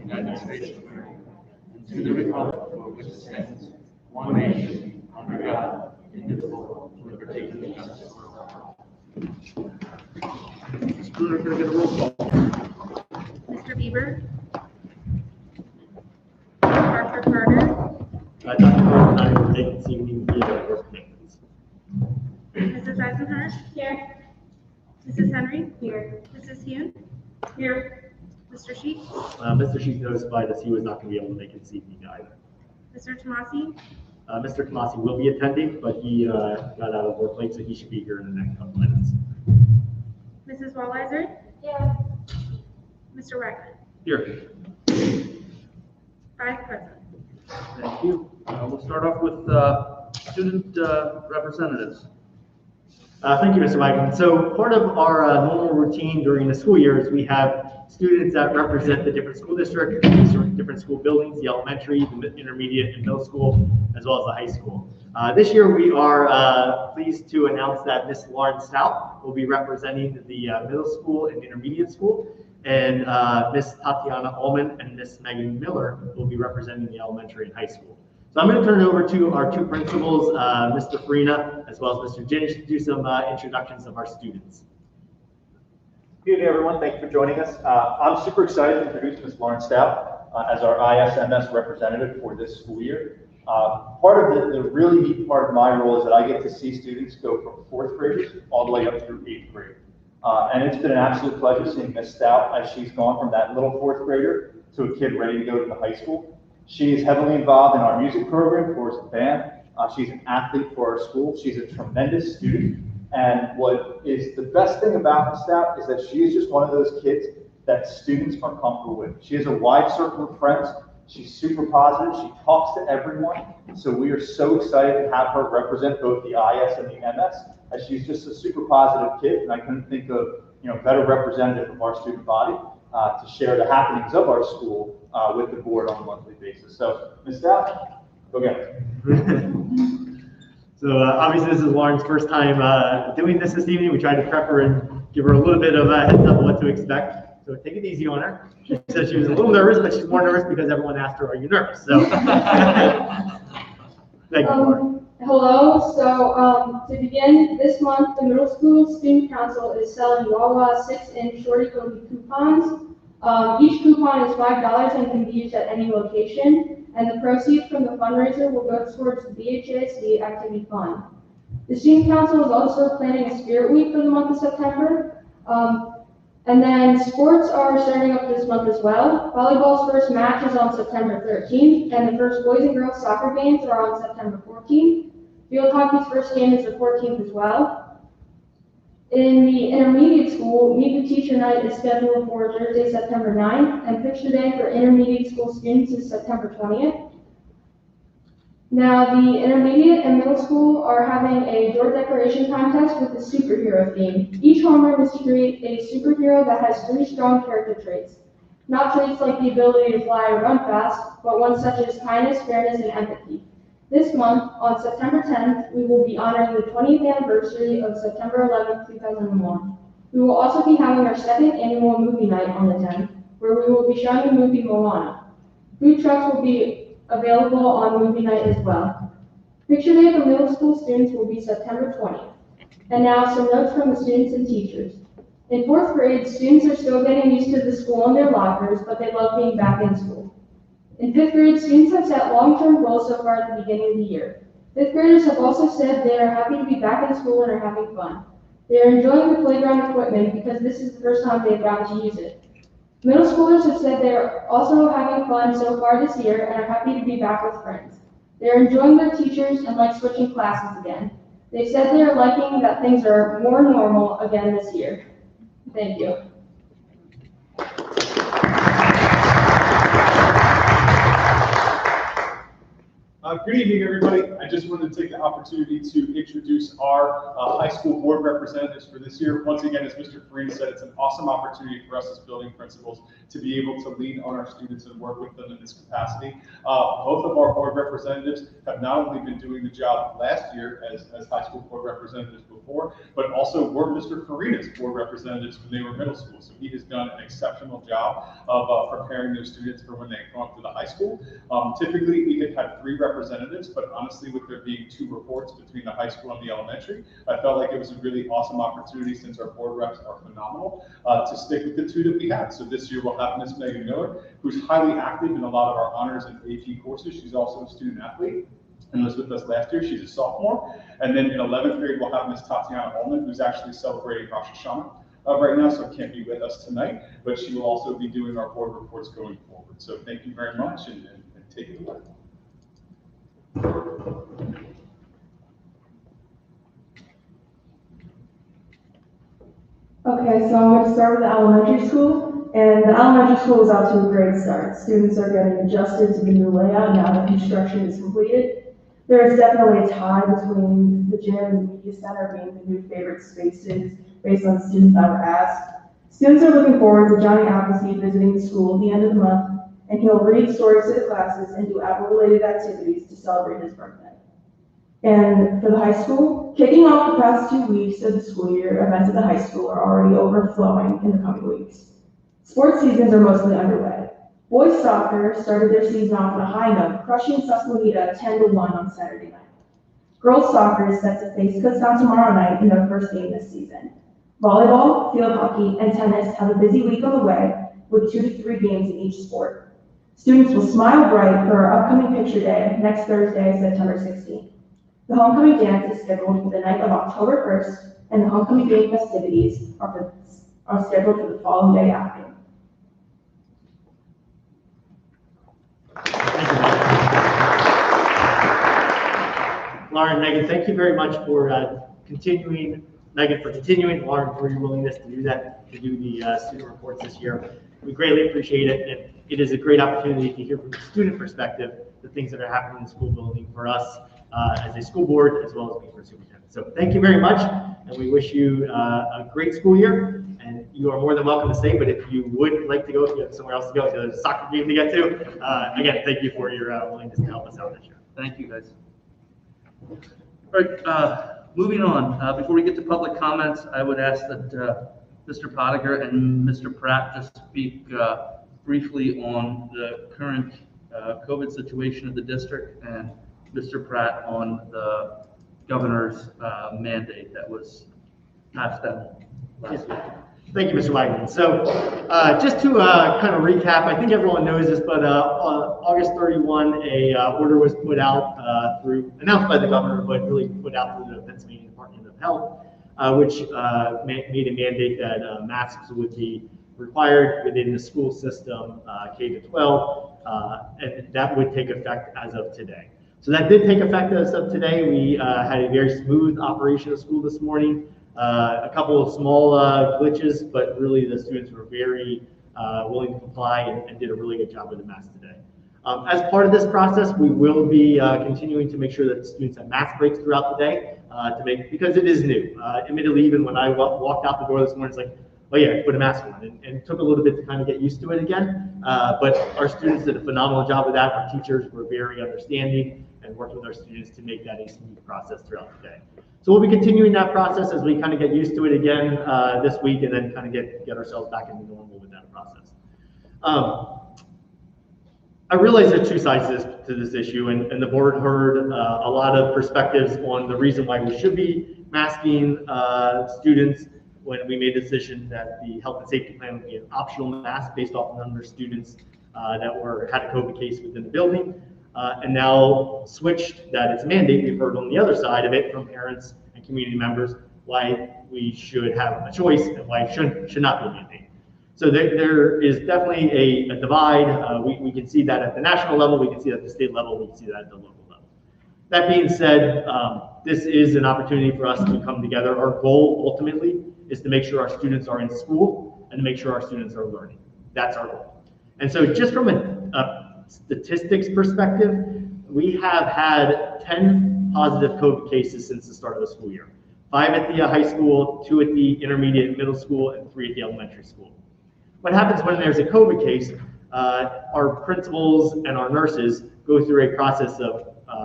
United States of America, and to the republic for which it stands, one nation, under God, indivisible, with liberty and justice for all. We're going to get a roll call. Mr. Bieber. Dr. Carter. Dr. Carter and I will take this evening via work commitments. Mrs. Eisenhart. Here. Mrs. Henry. Here. Mrs. Hune. Here. Mr. Sheets. Mr. Sheets notified us he was not going to be able to make it this evening either. Mr. Tomasi. Mr. Tomasi will be attending, but he got out of work late, so he should be here in the next couple minutes. Mrs. Walliser. Yeah. Mr. Wagner. Here. 5 present. Thank you. We'll start off with student representatives. Thank you, Mr. Wagner. So part of our normal routine during the school year is we have students that represent the different school districts, different school buildings, the elementary, the intermediate, and middle school, as well as the high school. This year we are pleased to announce that Miss Lauren Stout will be representing the middle school and intermediate school, and Miss Tatiana Ullman and Miss Megan Miller will be representing the elementary and high school. So I'm going to turn it over to our two principals, Mr. Farina, as well as Mr. Jinich, to do some introductions of our students. Good evening, everyone. Thank you for joining us. I'm super excited to introduce Ms. Lauren Stout as our ISMS representative for this school year. Part of the really neat part of my role is that I get to see students go from 4th graders all the way up through 8th grade. And it's been an absolute pleasure seeing Ms. Stout as she's gone from that little 4th grader to a kid ready to go to the high school. She is heavily involved in our music program, chorus and band. She's an athlete for our school. She's a tremendous student. And what is the best thing about Ms. Stout is that she is just one of those kids that students are comfortable with. She has a wide circle of friends. She's super positive. She talks to everyone. So we are so excited to have her represent both the IS and the MS, as she's just a super positive kid. And I couldn't think of better representative of our student body to share the happenings of our school with the board on a monthly basis. So Ms. Stout, go get it. So obviously this is Lauren's first time doing this evening. We tried to prep her and give her a little bit of a heads up of what to expect. So take it easy on her. She said she was a little nervous, but she's more nervous because everyone asked her, "Are you nervous?" So thank you, Lauren. Hello. So to begin, this month the middle school student council is selling Wawa 6-inch shorty cookie coupons. Each coupon is $5 and can be used at any location, and the proceeds from the fundraiser will go towards the BHASD Activity Fund. The Student Council is also planning a Spirit Week for the month of September. And then sports are starting up this month as well. Volleyball's first match is on September 13th, and the first boys and girls soccer games are on September 14th. Field hockey's first game is the 14th as well. In the intermediate school, Meet the Teacher Night is scheduled for Thursday, September 9th, and Picture Day for intermediate school students is September 20th. Now, the intermediate and middle school are having a door decoration contest with a superhero theme. Each homeroom is to create a superhero that has 3 strong character traits. Not traits like the ability to fly or run fast, but ones such as kindness, fairness, and empathy. This month, on September 10th, we will be honoring the 20th anniversary of September 11th, 2001. We will also be having our 2nd annual movie night on the 10th, where we will be showing the movie Moana. Food trucks will be available on movie night as well. Picture Day for middle school students will be September 20th. And now some notes from the students and teachers. In 4th grade, students are still getting used to the school and their lockers, but they love being back in school. In 5th grade, students have set long-term goals so far at the beginning of the year. 5th graders have also said they are happy to be back in school and are having fun. They are enjoying the playground equipment because this is the first time they've gotten to use it. Middle schoolers have said they are also having fun so far this year and are happy to be back with friends. They are enjoying their teachers and like switching classes again. They said they are liking that things are more normal again this year. Thank you. Good evening, everybody. I I just wanted to take the opportunity to introduce our high school board representatives for this year. Once again, as Mr. Farina said, it's an awesome opportunity for us as building principals to be able to lean on our students and work with them in this capacity. Both of our board representatives have not only been doing the job last year as high school board representatives before, but also were Mr. Farina's board representatives when they were middle school. So he has done an exceptional job of preparing those students for when they come up to the high school. Typically, we have had 3 representatives, but honestly, with there being 2 reports between the high school and the elementary, I felt like it was a really awesome opportunity, since our board reps are phenomenal, to stick with the 2 that we had. So this year we'll have Miss Megan Miller, who's highly active in a lot of our honors and AP courses. She's also a student athlete and was with us last year. She's a sophomore. And then in 11th grade, we'll have Miss Tatiana Ullman, who's actually celebrating Rosh Hashanah right now, so can't be with us tonight, but she will also be doing our board reports going forward. So thank you very much, and take it away. Okay, so I'm going to start with the elementary school, and the elementary school is out to a great start. Students are getting adjusted to the new layout now that construction is completed. There is definitely a tie between the gym and the media center being the new favorite spaces based on students that were asked. Students are looking forward to Johnny Appleseed visiting the school at the end of the month, and he'll read stories to the classes and do Apple-related activities to celebrate his birthday. And for the high school, kicking off the past 2 weeks of the school year, events at the high school are already overflowing in the coming weeks. Sports seasons are mostly underway. Boys soccer started their season off on a high note, crushing Susquehanna 10-1 on Saturday night. Girls soccer is set to face Kutztown tomorrow night in their first game this season. Volleyball, field hockey, and tennis have a busy week on the way, with 2 to 3 games in each sport. Students will smile bright for our upcoming picture day next Thursday, September 16th. The homecoming dance is scheduled for the night of October 1st, and the homecoming game festivities are scheduled for the following day after. Lauren, Megan, thank you very much for continuing. Megan, for continuing. Lauren, for your willingness to do that, to do the student reports this year. We greatly appreciate it, and it is a great opportunity to hear from the student perspective the things that are happening in the school building for us as a school board, as well as being for superintendent. So thank you very much, and we wish you a great school year. And you are more than welcome to stay, but if you would like to go, if you have somewhere else to go, if there's a soccer game to get to, again, thank you for your willingness to help us out this year. Thank you, guys. All right, moving on. Before we get to public comments, I would ask that Mr. Pottinger and Mr. Pratt just speak briefly on the current COVID situation of the district, and Mr. Pratt on the governor's mandate that was passed down last week. Thank you, Mr. Wagner. So just to kind of recap, I think everyone knows this, but on August 31, a order was put out announced by the governor, but really put out through the Pennsylvania Department of Health, which made a mandate that masks would be required within the school system, K-12, and that would take effect as of today. So that did take effect as of today. We had a very smooth operation of school this morning. A couple of small glitches, but really the students were very willing to comply and did a really good job with the masks today. As part of this process, we will be continuing to make sure that students have mask breaks throughout the day because it is new. Admittedly, even when I walked out the door this morning, it's like, oh yeah, put a mask on, and it took a little bit to kind of get used to it again. But our students did a phenomenal job with that. Our teachers were very understanding and worked with our students to make that a smooth process throughout the day. So we'll be continuing that process as we kind of get used to it again this week, and then kind of get ourselves back into normal with that process. I realize there's 2 sides to this issue, and the board heard a lot of perspectives on the reason why we should be masking students when we made the decision that the health and safety plan would be an optional mask based off the number of students that had a COVID case within the building. And now switched that it's a mandate. We've heard on the other side of it from parents and community members why we should have a choice and why it should not be a mandate. So there is definitely a divide. We can see that at the national level, we can see that at the state level, we can see that at the local level. That being said, this is an opportunity for us to come together. Our goal ultimately is to make sure our students are in school and to make sure our students are learning. That's our goal. And so just from a statistics perspective, we have had 10 positive COVID cases since the start of the school year. 5 at the high school, 2 at the intermediate and middle school, and 3 at the elementary school. What happens when there's a COVID case, our principals and our nurses go through a process of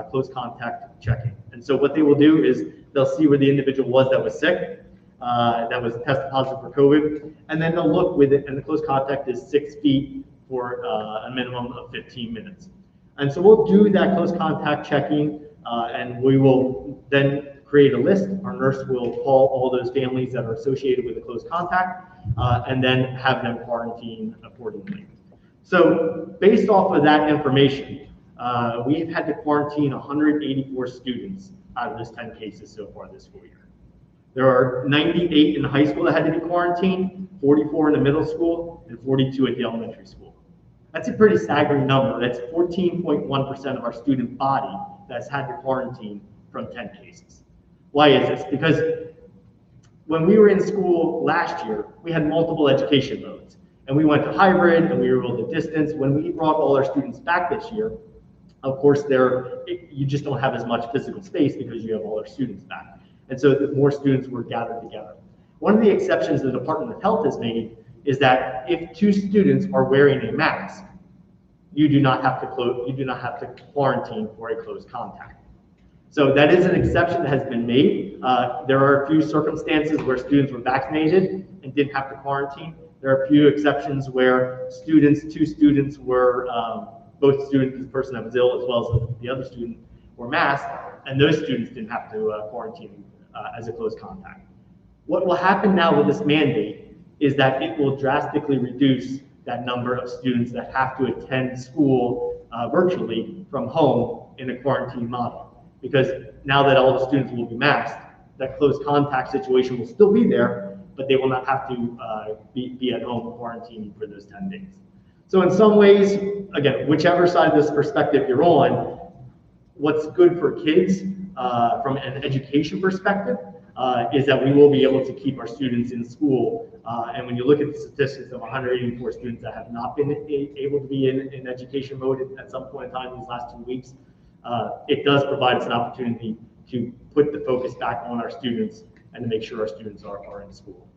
close contact checking. And so what they will do is they'll see where the individual was that was sick, that was tested positive for COVID, and then they'll look with it, and the close contact is 6 feet for a minimum of 15 minutes. And so we'll do that close contact checking, and we will then create a list. Our nurse will call all those families that are associated with the close contact, and then have them quarantine accordingly. So based off of that information, we've had to quarantine 184 students out of this 10 cases so far this school year. There are 98 in the high school that had to be quarantined, 44 in the middle school, and 42 at the elementary school. That's a pretty staggering number. That's 14.1% of our student body that's had to quarantine from 10 cases. Why is this? Because when we were in school last year, we had multiple education modes, and we went to hybrid and we were able to distance. When we brought all our students back this year, of course, you just don't have as much physical space because you have all our students back. And so more students were gathered together. One of the exceptions the Department of Health has made is that if 2 students are wearing a mask, you do not have to quarantine for a close contact. So that is an exception that has been made. There are a few circumstances where students were vaccinated and didn't have to quarantine. There are a few exceptions where 2 students were, both students, the person that was ill as well as the other student, were masked, and those students didn't have to quarantine as a close contact. What will happen now with this mandate is that it will drastically reduce that number of students that have to attend school virtually from home in a quarantine model. Because now that all the students will be masked, that close contact situation will still be there, but they will not have to be at home quarantining for those 10 days. So in some ways, again, whichever side of this perspective you're on, what's good for kids from an education perspective is that we will be able to keep our students in school. And when you look at the statistics of 184 students that have not been able to be in education mode at some point in time these last 2 weeks, it does provide us an opportunity to put the focus back on our students and to make sure our students are in school.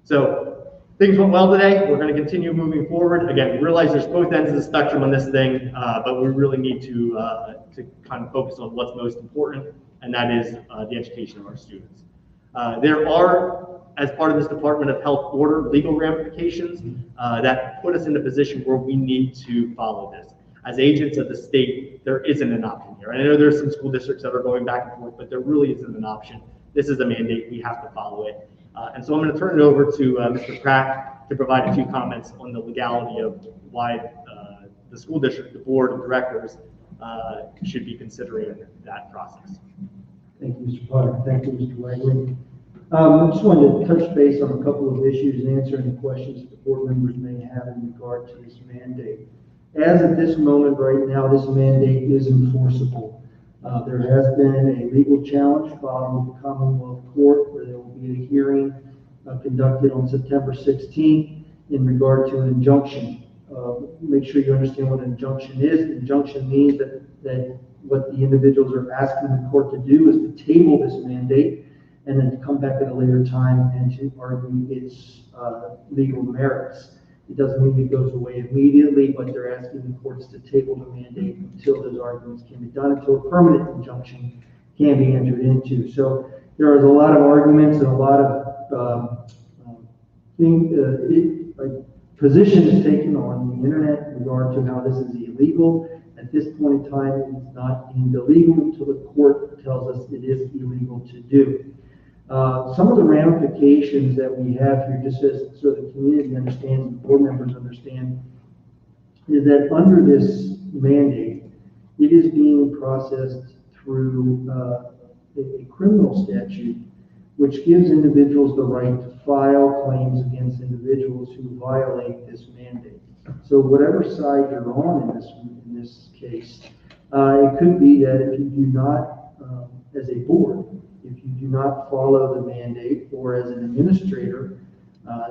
So things went well today. We're going to continue moving forward. Again, we realize there's both ends of the spectrum on this thing, but we really need to kind of focus on what's most important, and that is the education of our students. There are, as part of this Department of Health order, legal ramifications that put us in a position where we need to follow this. As agents of the state, there isn't an option here. I know there's some school districts that are going back and forth, but there really isn't an option. This is a mandate. We have to follow it. And so I'm going to turn it over to Mr. Pratt to provide a few comments on the legality of why the school district, the board of directors, should be considering that process. Thank you, Mr. Potter. Thank you, Mr. Wagner. I just wanted to touch base on a couple of issues and answering the questions that the board members may have in regard to this mandate. As of this moment right now, this mandate is enforceable. There has been a legal challenge filed with the Commonwealth Court where there will be a hearing conducted on September 16th in regard to an injunction. Make sure you understand what an injunction is. An injunction means that what the individuals are asking the court to do is to table this mandate and then to come back at a later time and to argue its legal merits. It doesn't mean it goes away immediately, but they're asking the courts to table the mandate until those arguments can be done, until a permanent injunction can be entered into. So there is a lot of arguments and a lot of positions taken on the internet in regard to how this is illegal. At this point in time, it's not deemed illegal until the court tells us it is illegal to do. Some of the ramifications that we have here, just so the community understands and board members understand, is that under this mandate, it is being processed through a criminal statute, which gives individuals the right to file claims against individuals who violate this mandate. So whatever side you're on in this case, it could be that if you do not, as a board, if you do not follow the mandate, or as an administrator,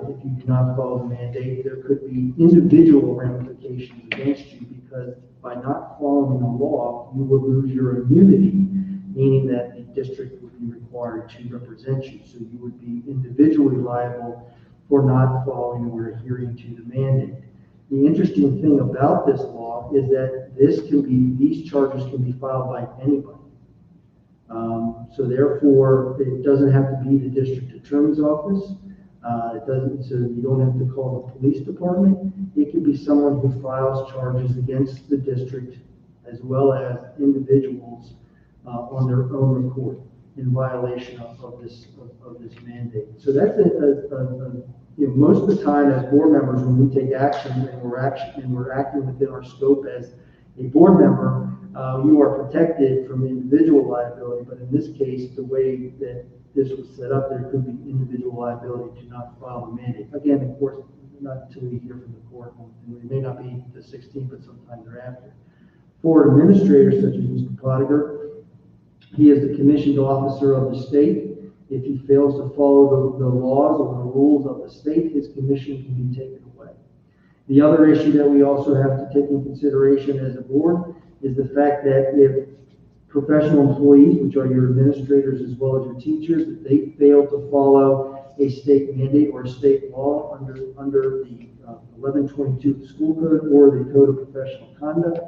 if you do not follow the mandate, there could be individual ramifications against you, because by not following the law, you will lose your immunity meaning that the district would be required to represent you. So you would be individually liable for not following or adhering to the mandate. The interesting thing about this law is that these charges can be filed by anybody. So therefore, it doesn't have to be the district attorney's office. So you don't have to call the police department. It could be someone who files charges against the district as well as individuals on their own accord in violation of this mandate. So that's most of the time as board members, when we take action and we're acting within our scope as a board member, you are protected from individual liability. But in this case, the way that this was set up, there could be individual liability to not file the mandate. Again, of course, not until we hear from the court, and it may not be the 16th, but sometime thereafter. For administrators such as Mr. Pottinger, he is the commissioned officer of the state. If he fails to follow the laws or the rules of the state, his commission can be taken away. The other issue that we also have to take in consideration as a board is the fact that if professional employees, which are your administrators as well as your teachers, if they fail to follow a state mandate or a state law under the 1122 of the school code or the code of professional conduct,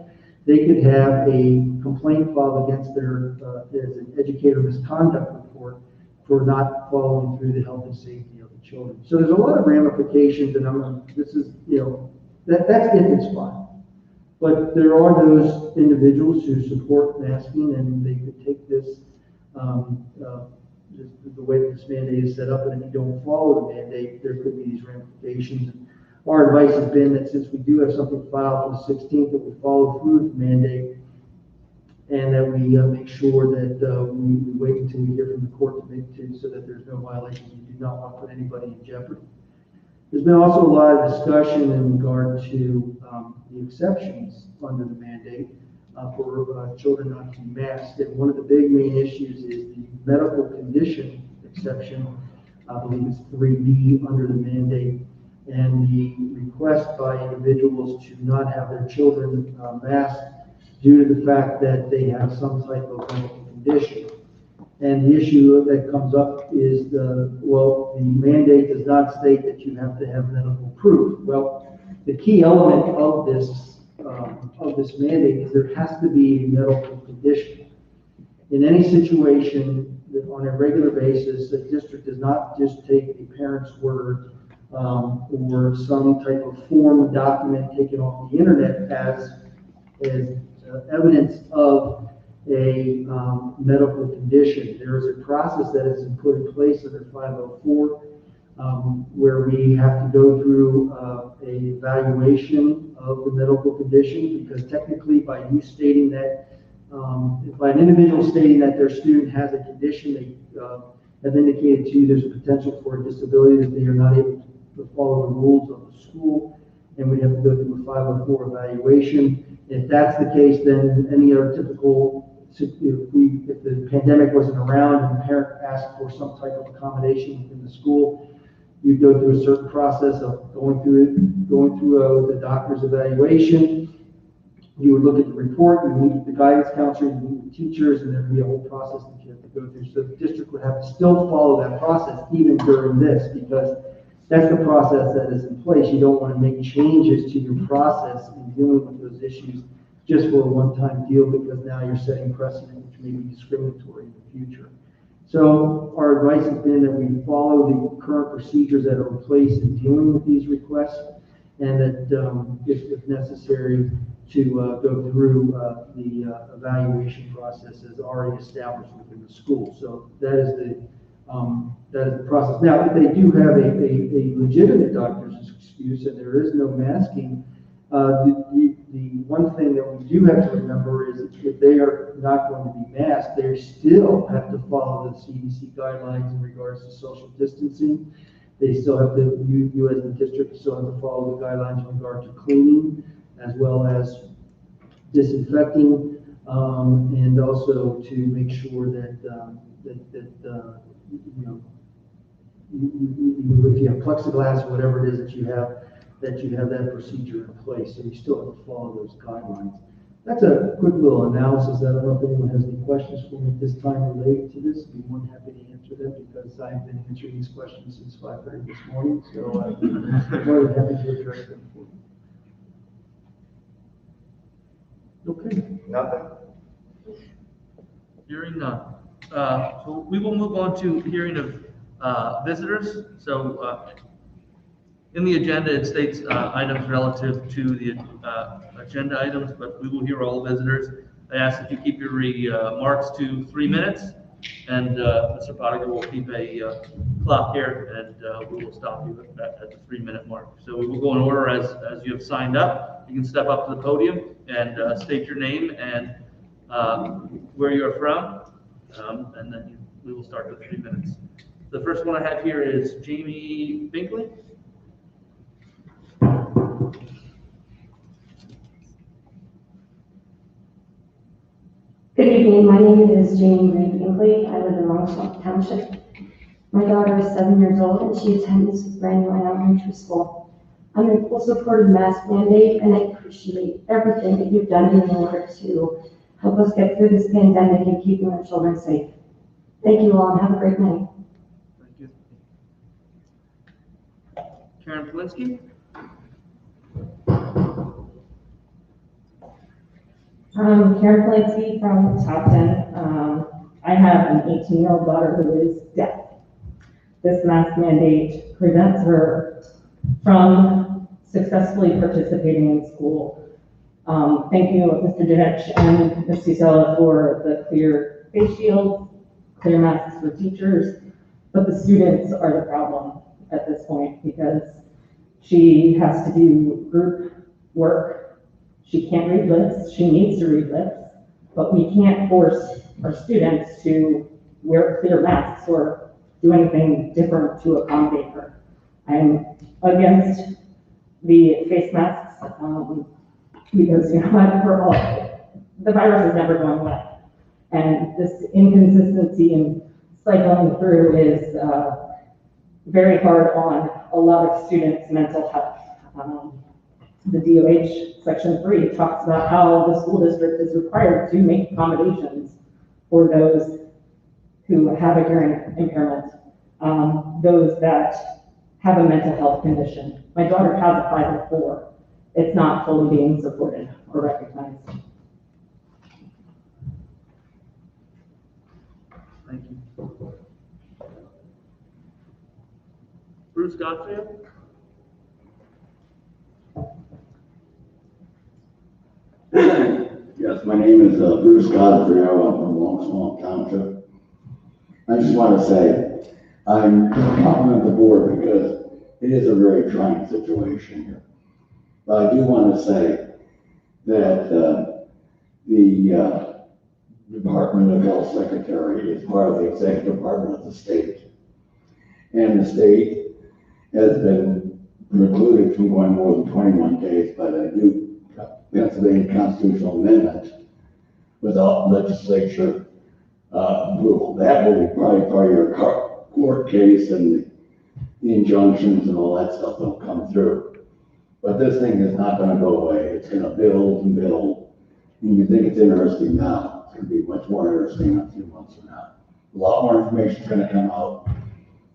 they could have a complaint filed against their as an educator misconduct report for not following through the health and safety of the children. So there's a lot of ramifications, and that's if it's filed. But there are those individuals who support masking, and they could take this, just the way that this mandate is set up, and if you don't follow the mandate, there could be these ramifications. And our advice has been that since we do have something filed for the 16th, that we follow through with the mandate, and that we make sure that we wait until we hear from the court so that there's no violations. We do not want to put anybody in jeopardy. There's been also a lot of discussion in regard to the exceptions under the mandate for children not to be masked. And one of the big main issues is the medical condition exception. I believe it's 3B under the mandate. And the request by individuals to not have their children masked due to the fact that they have some type of medical condition. And the issue that comes up is the mandate does not state that you have to have medical proof. Well, the key element of this mandate is there has to be a medical condition. In any situation that on a regular basis, the district does not just take a parent's word or some type of form document taken off the internet as evidence of a medical condition. There is a process that has been put in place under 504 where we have to go through a evaluation of the medical condition, because technically by you stating that, by an individual stating that their student has a condition, they have indicated to you there's a potential for a disability, that they are not able to follow the rules of the school, and we have to go through a 504 evaluation. If that's the case, then any other typical, if the pandemic wasn't around and the parent asked for some type of accommodation within the school, you'd go through a certain process of going through the doctor's evaluation. You would look at the report, you meet with the guidance counselor, you meet with teachers, and there'd be a whole process that you have to go through. So the district would have to still follow that process even during this, because that's the process that is in place. You don't want to make changes to your process in dealing with those issues just for a one-time deal, because now you're setting precedent which may be discriminatory in the future. So our advice has been that we follow the current procedures that are in place in dealing with these requests, and that if necessary, to go through the evaluation process as already established within the school. So that is the process. Now, if they do have a legitimate doctor's excuse and there is no masking, the one thing that we do have to remember is if they are not going to be masked, they still have to follow the CDC guidelines in regards to social distancing. They still have to, you as the district still have to follow the guidelines in regard to cleaning, as well as disinfecting, and also to make sure that if you have plexiglass or whatever it is that you have that procedure in place. So you still have to follow those guidelines. That's a quick little analysis. I don't know if anyone has any questions for me at this time related to this. I'd be more than happy to answer them because I've been answering these questions since 5:30 this morning, so I'm more than happy to address them for you. Okay. Nothing? Hearing none. So we will move on to hearing of visitors. So in the agenda, it states items relative to the agenda items, but we will hear all visitors. I ask that you keep your remarks to 3 minutes, and Mr. Potiger will keep a clock here, and we will stop you at the 3-minute mark. So we will go in order as you have signed up. You can step up to the podium and state your name and where you're from, and then we will start with 3 minutes. The first one I have here is Jamie Binkley. Good evening, my name is Jamie Ray Binkley. I live in Long Swamp Township. My daughter is 7 years old and she attends Brandywine Elementary School. I'm in full support of mask mandate and I appreciate everything that you've done in order to help us get through this pandemic and keeping our children safe. Thank you all and have a great night. Thank you. Karen Polinsky. Karen Polinsky from Topton. I have an 18-year-old daughter who is deaf. This mask mandate prevents her from successfully participating in school. Thank you, Mr. Dinich and Ms. Cicella, for the clear face shields, clear masks for teachers, but the students are the problem at this point because she has to do group work. She can't read lips, she needs to read lips, but we can't force our students to wear clear masks or do anything different to accommodate her. I'm against the face masks because, we're all, the virus is never going away. And this inconsistency in cycling through is very hard on a lot of students' mental health. The DOH Section 3 talks about how the school district is required to make accommodations for those who have a hearing impairment, those that have a mental health condition. My daughter has a 504. It's not fully being supported or recognized. Thank you. Bruce Godfrey. Yes, my name is Bruce Godfrey. I'm from Long Swamp Township. I just want to say I'm compliment the board because it is a very trying situation here. But I do want to say that the Department of Health Secretary is part of the executive department of the state. And the state has been precluded from going more than 21 days by the new Pennsylvania constitutional amendment without legislature approval. That will be probably part of your court case and the injunctions and all that stuff that'll come through. But this thing is not going to go away. It's going to build and build. And you think it's interesting now. It's going to be much more interesting in a few months from now. A lot more information is going to come out.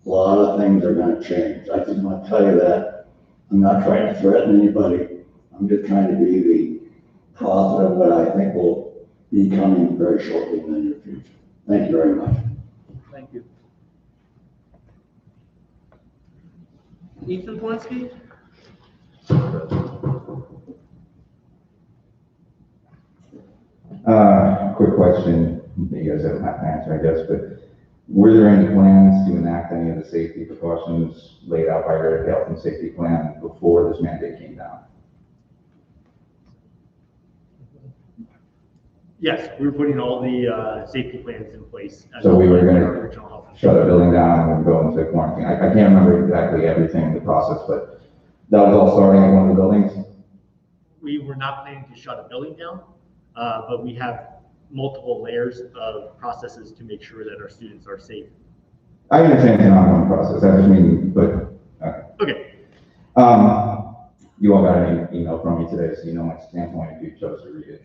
A lot of things are going to change. I just want to tell you that. I'm not trying to threaten anybody. I'm just trying to be the prophet of what I think will be coming very shortly in the near future. Thank you very much. Thank you. Ethan Polinsky. Quick question that you guys don't have to answer, I guess, but were there any plans to enact any of the safety precautions laid out by your health and safety plan before this mandate came down? Yes, we were putting all the safety plans in place. So we were going original health. to shut the building down and go into quarantine. I can't remember exactly everything in the process, but that was all starting at one of the buildings? We were not planning to shut a building down, but we have multiple layers of processes to make sure that our students are safe. I understand it's an ongoing process. I just mean, but Okay. You all got an email from me today, so you know my standpoint if you chose to read it.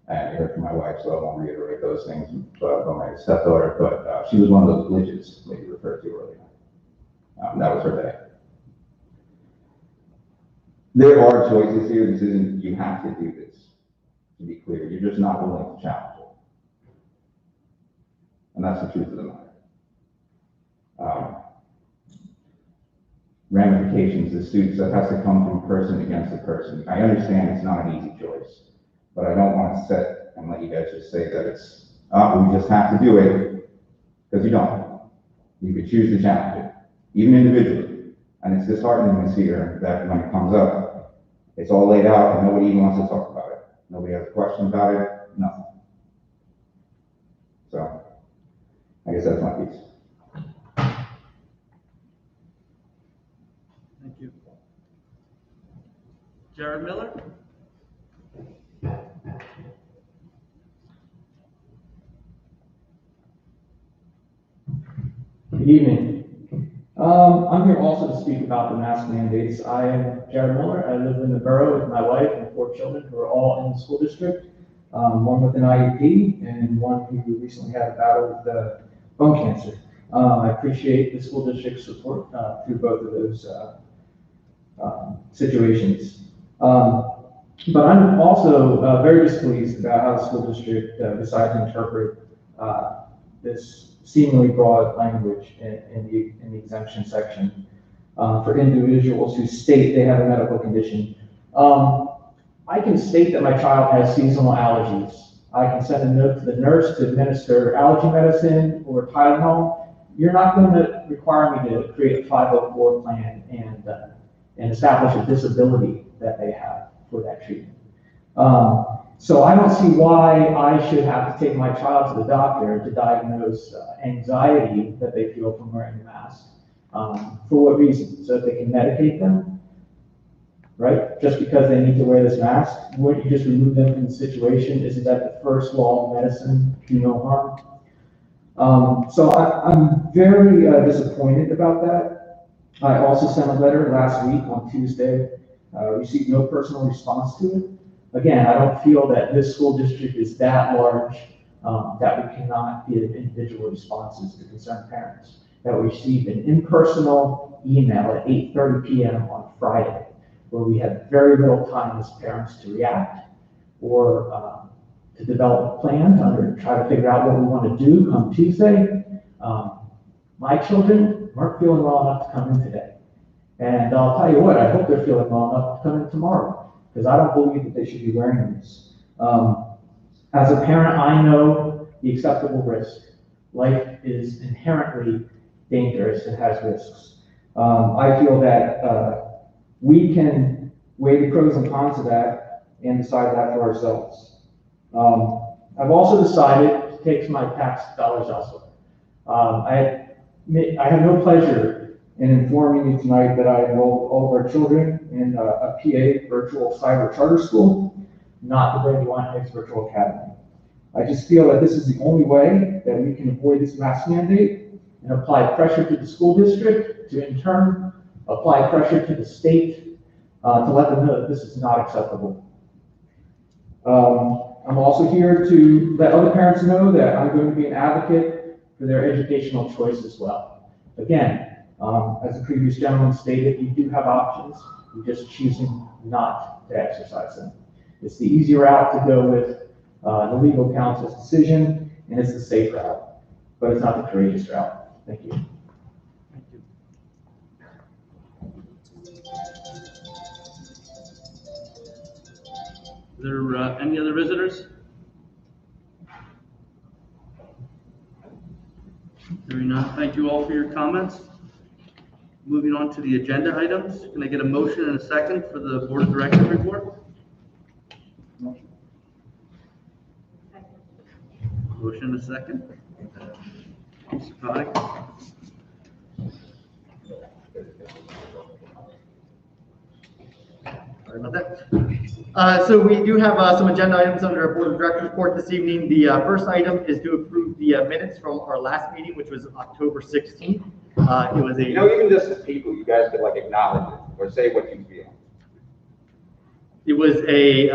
And you heard from my wife, so I won't reiterate those things about my stepdaughter, but she was one of those glitches that you referred to earlier. That was her day. There are choices here. This isn't, you have to do this, to be clear. You're just not willing to challenge it. And that's the truth of the matter. Ramifications to students, that has to come from person against a person. I understand it's not an easy choice, but I don't want to set and let you guys just say that it's, we just have to do it, because you don't. You could choose to challenge it, even individually. And it's disheartening to hear that when it comes up, it's all laid out and nobody even wants to talk about it. Nobody has a question about it, nothing. So, I guess that's my piece. Thank you. Jared Miller? Good evening. I'm here also to speak about the mask mandates. I am Jared Miller. I live in the borough with my wife and 4 children who are all in the school district, one with an IEP and one who recently had a battle with bone cancer. I appreciate the school district's support through both of those situations. But I'm also very displeased about how the school district decided to interpret this seemingly broad language in the exemption section for individuals who state they have a medical condition. I can state that my child has seasonal allergies. I can send a note to the nurse to administer allergy medicine or Tylenol. You're not going to require me to create a 504 plan and establish a disability that they have for that treatment. So I don't see why I should have to take my child to the doctor to diagnose anxiety that they feel from wearing a mask. For what reason? So that they can medicate them, right? Just because they need to wear this mask, wouldn't you just remove them from the situation? Isn't that the first law of medicine, do no harm? So I'm very disappointed about that. I also sent a letter last week on Tuesday, received no personal response to it. Again, I don't feel that this school district is that large that we cannot give individual responses to concerned parents. That we received an impersonal email at 8:30 p.m. on Friday, where we had very little time as parents to react or to develop a plan, to try to figure out what we want to do come Tuesday. My children weren't feeling well enough to come in today. And I'll tell you what, I hope they're feeling well enough to come in tomorrow, because I don't believe that they should be wearing this. As a parent, I know the acceptable risk. Life is inherently dangerous and has risks. I feel that we can weigh the pros and cons of that and decide that for ourselves. I've also decided to take my tax dollars elsewhere. I have no pleasure in informing you tonight that I enrolled all of our children in a PA virtual cyber charter school, not the Brandywine Heights Virtual Academy. I just feel that this is the only way that we can avoid this mask mandate and apply pressure to the school district to in turn apply pressure to the state to let them know that this is not acceptable. I'm also here to let other parents know that I'm going to be an advocate for their educational choice as well. Again, as the previous gentleman stated, you do have options, you're just choosing not to exercise them. It's the easy route to go with the legal counsel's decision, and it's the safe route, but it's not the courageous route. Thank you. Thank you. Are there any other visitors? Hearing none, thank you all for your comments. Moving on to the agenda items, can I get a motion and a second for the Board of Directors report? Motion and a second. Mr. Paddock. Sorry about that. So we do have some agenda items under our Board of Directors report this evening. The first item is to approve the minutes from our last meeting, which was October 16th. It was a... even just as people, you guys could acknowledge it or say what you feel. It was a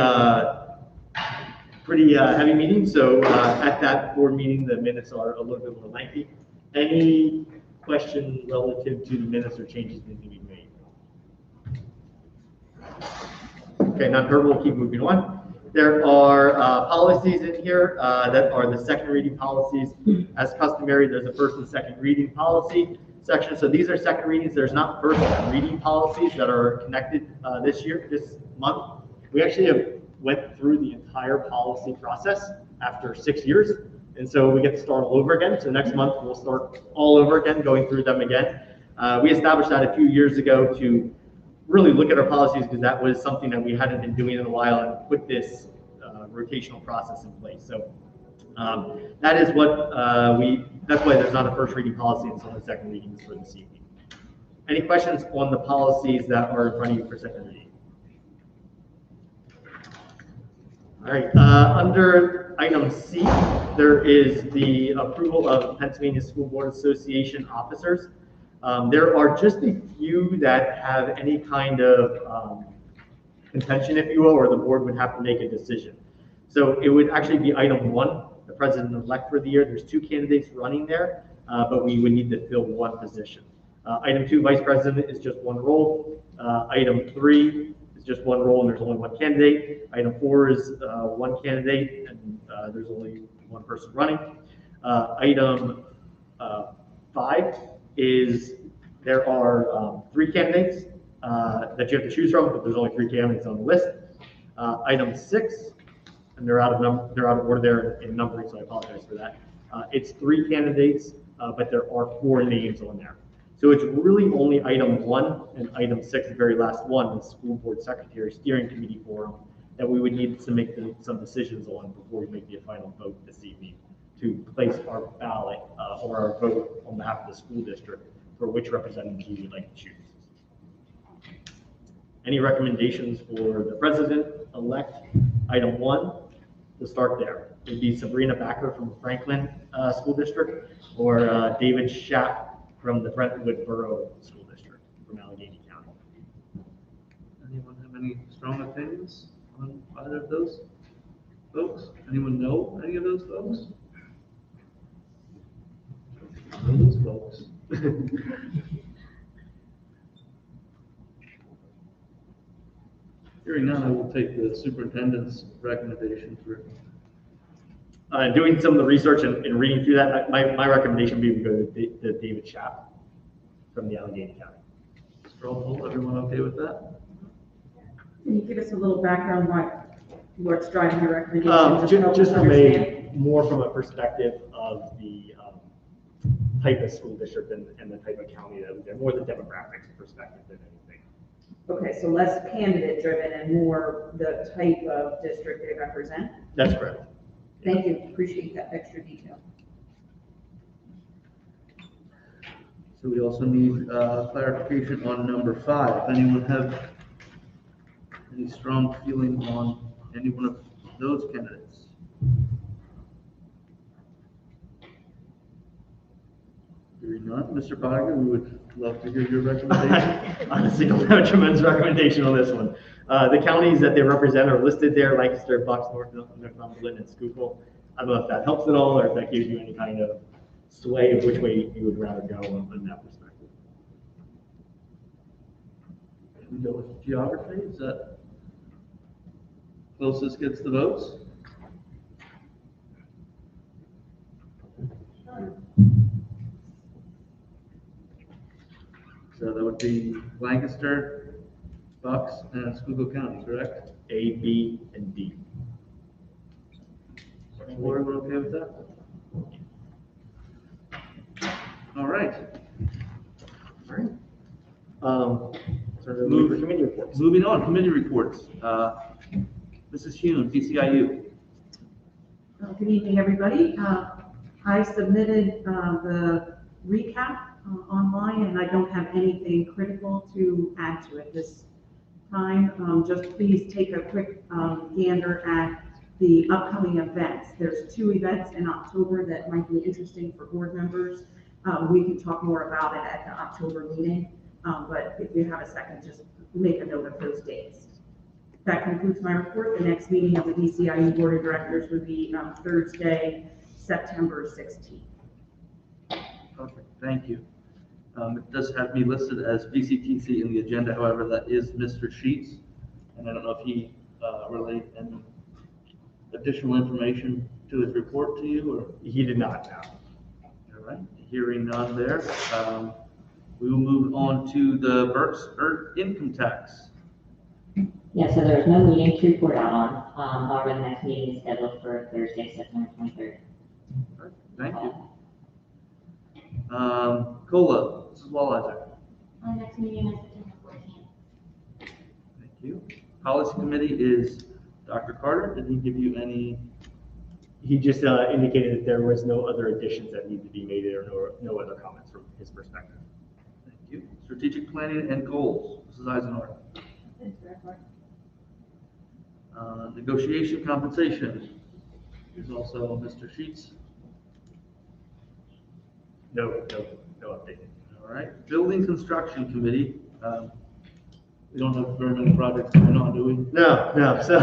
pretty heavy meeting, so at that board meeting, the minutes are a little bit more lengthy. Any question relative to the minutes or changes that need to be made? Okay, none heard, we'll keep moving on. There are policies in here that are the second reading policies. As customary, there's a first and second reading policy section. So these are second readings. There's not first reading policies that are connected this month. We actually went through the entire policy process after 6 years. And so we get to start all over again. So next month, we'll start all over again, going through them again. We established that a few years ago to really look at our policies because that was something that we hadn't been doing in a while and put this rotational process in place. So that is what that's why there's not a first reading policy and some of the second readings for this evening. Any questions on the policies that are in front of you for second reading? All right, under item C, there is the approval of Pennsylvania School Board Association officers. There are just a few that have any kind of contention, if you will, or the board would have to make a decision. So it would actually be item 1, the president-elect for the year. There's 2 candidates running there, but we would need to fill 1 position. Item 2, vice president, is just 1 role. Item 3 is just 1 role and there's only 1 candidate. Item 4 is 1 candidate and there's only 1 person running. Item 5 is there are 3 candidates that you have to choose from, but there's only 3 candidates on the list. Item 6, and they're out of order there in numbering, so I apologize for that. It's 3 candidates, but there are 4 names on there. So it's really only item 1 and item 6, the very last one, the school board secretary steering committee forum, that we would need to make some decisions on before we make the final vote this evening to place our ballot or our vote on behalf of the school district for which representatives we would like to choose. Any recommendations for the president-elect? Item 1, to start there. It would be Sabrina Backer from Franklin School District or David Schapp from the Brentwood Borough School District from Allegheny County. Anyone have any strong opinions on either of those folks? Anyone know any of those folks? Those folks. Hearing none, I will take the superintendent's recommendation through. Doing some of the research and reading through that, my recommendation would be to go to David Schapp from the Allegheny County. Straw poll, everyone okay with that? Can you give us a little background what's driving your recommendation? Just from a perspective of the type of school district and the type of county that we're in, more the demographics perspective than anything. Okay, so less candidate driven and more the type of district they represent? That's correct. Thank you, appreciate that extra detail. So we also need clarification on number 5. Anyone have any strong feeling on any one of those candidates? Hearing none, Mr. Pogger, we would love to hear your recommendation. Honestly, don't have a tremendous recommendation on this one. The counties that they represent are listed there: Lancaster, Bucks, Northumberland, and Schuylkill. I don't know if that helps at all or if that gives you any kind of sway of which way you would rather go on that perspective. Should we go with geography? Is that closest gets the votes? So that would be Lancaster, Bucks, and Schuylkill County, correct? A, B, and D. Laura, we're okay with that? All right. Committee reports. Moving on, committee reports. Mrs. Hune, PCIU. Good evening, everybody. I submitted the recap online, and I don't have anything critical to add to it this time. Just please take a quick gander at the upcoming events. There's 2 events in October that might be interesting for board members. We can talk more about it at the October meeting, but if you have a second, just make a note of those dates. That concludes my report. The next meeting of the DCIU Board of Directors would be Thursday, September 16th. Perfect, thank you. It does have me listed as VCTC in the agenda, however, that is Mr. Sheets. And I don't know if he relayed any additional information to his report to you, or? He did not, no. All right, hearing none there. We will move on to the Berks income tax. Yeah, so there is no meeting to report out on. However, the next meeting is scheduled for Thursday, September 23rd. Thank you. COLA, Mrs. Walliser. Our next meeting is September 14th. Thank you. Policy Committee is Dr. Carter. Did he give you any? He just indicated that there was no other additions that need to be made or no other comments from his perspective. Thank you. Strategic Planning and Goals, Mrs. Eisenhower. Negotiation compensation. There's also Mr. Sheets. No update. All right. Building Construction Committee. We don't have very many projects going on, do we? No. So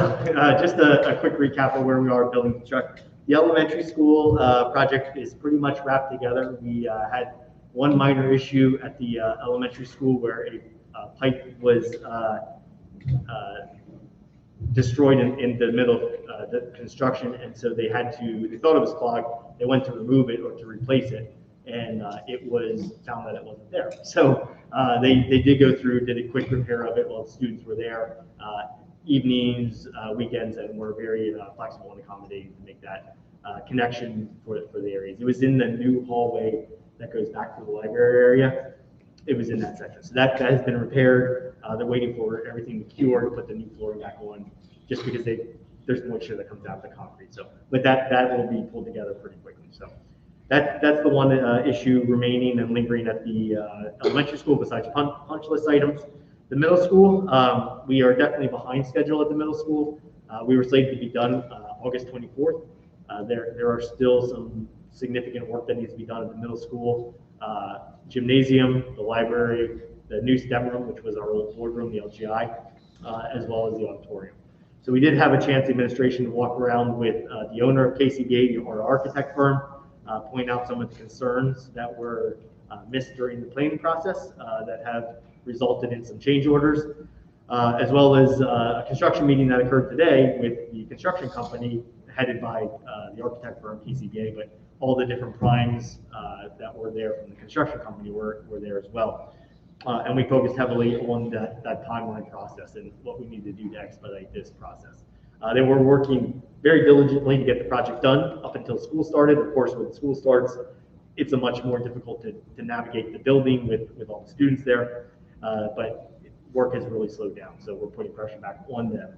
just a quick recap of where we are building construction. The elementary school project is pretty much wrapped together. We had one minor issue at the elementary school where a pipe was destroyed in the middle of the construction, and so they thought it was clogged. They went to remove it or to replace it, and it was found that it wasn't there. So they did go through, did a quick repair of it while the students were there, evenings, weekends, and were very flexible and accommodating to make that connection for the areas. It was in the new hallway that goes back to the library area. It was in that section. So that has been repaired. They're waiting for everything to cure to put the new flooring back on, just because there's moisture that comes out of the concrete. So, but that will be pulled together pretty quickly. So that's the one issue remaining and lingering at the elementary school besides punch list items. The middle school, we are definitely behind schedule at the middle school. We were slated to be done August 24th. There are still some significant work that needs to be done at the middle school. Gymnasium, the library, the new STEM room, which was our old boardroom, the LGI, as well as the auditorium. So we did have a chance, administration, to walk around with the owner of KCBA, our architect firm, point out some of the concerns that were missed during the planning process that have resulted in some change orders, as well as a construction meeting that occurred today with the construction company headed by the architect firm KCBA, but all the different primes that were there from the construction company were there as well. And we focused heavily on that timeline process and what we need to do to expedite this process. They were working very diligently to get the project done up until school started. Of course, when school starts, it's a much more difficult to navigate the building with all the students there. But work has really slowed down. So we're putting pressure back on them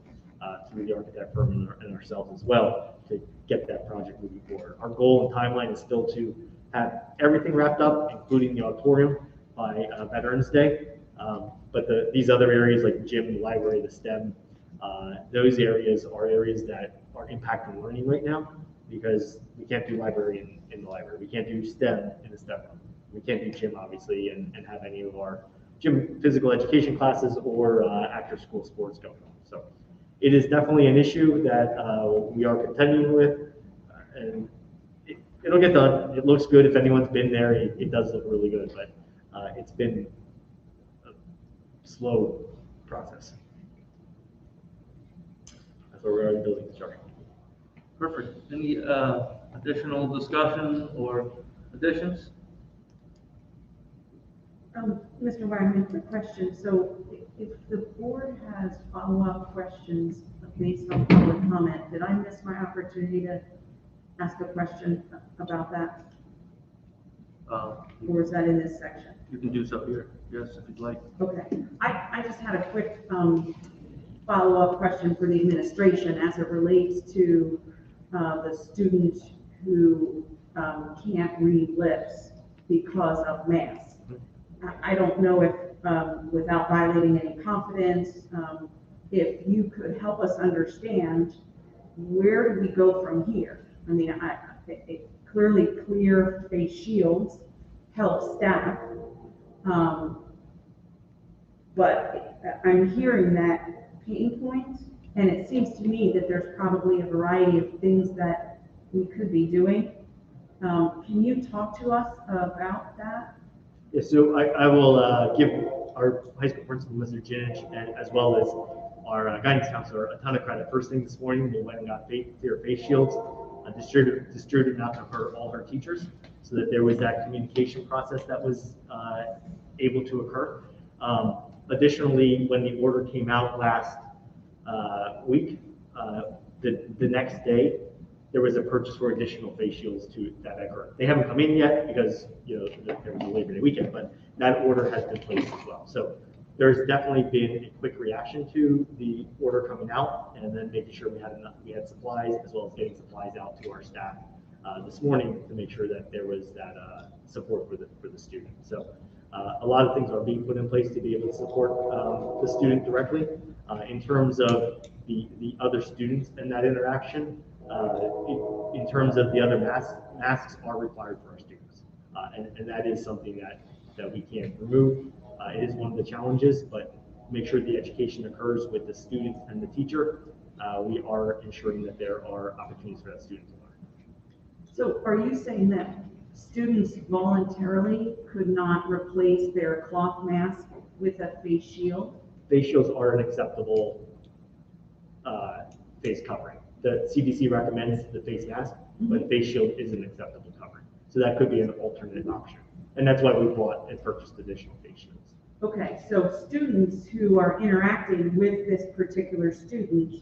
through the architect firm and ourselves as well to get that project moving forward. Our goal and timeline is still to have everything wrapped up, including the auditorium, by Veterans Day. But these other areas like the gym, the library, the STEM, those areas are areas that are impacting learning right now because we can't do library in the library. We can't do STEM in the STEM room. We can't do gym, obviously, and have any of our gym physical education classes or after school sports going on. So it is definitely an issue that we are contending with, and it'll get done. It looks good. If anyone's been there, it does look really good, but it's been a slow process. That's where we are in building construction. Perfect. Any additional discussion or additions? Mr. Wagner, quick question. So if the board has follow-up questions based on public comment, did I miss my opportunity to ask a question about that? Or is that in this section? You can do so here, yes, if you'd like. Okay. I just had a quick follow-up question for the administration as it relates to the student who can't read lips because of masks. I don't know if, without violating any confidence, if you could help us understand where do we go from here? I mean, clearly clear face shields help staff, but I'm hearing that pain points And it seems to me that there's probably a variety of things that we could be doing. Can you talk to us about that? Yeah, so I will give our high school principal, Mr. Jinich, and as well as our guidance counselor a ton of credit. First thing this morning, they went and got clear face shields, distributed out to all her teachers, so that there was that communication process that was able to occur. Additionally, when the order came out last week, the next day, there was a purchase for additional face shields that occurred. They haven't come in yet because there was a Labor Day weekend, but that order has been placed as well. So there's definitely been a quick reaction to the order coming out, and then making sure we had supplies, as well as getting supplies out to our staff this morning to make sure that there was that support for the student. So a lot of things are being put in place to be able to support the student directly. In terms of the other students in that interaction, in terms of the other masks are required for our students. And that is something that we can't remove. It is one of the challenges, but make sure the education occurs with the student and the teacher. We are ensuring that there are opportunities for that student to learn. So are you saying that students voluntarily could not replace their cloth mask with a face shield? Face shields are an acceptable face covering. The CDC recommends the face mask, but face shield is an acceptable covering. So that could be an alternate option. And that's why we bought and purchased additional face shields. Okay, so students who are interacting with this particular student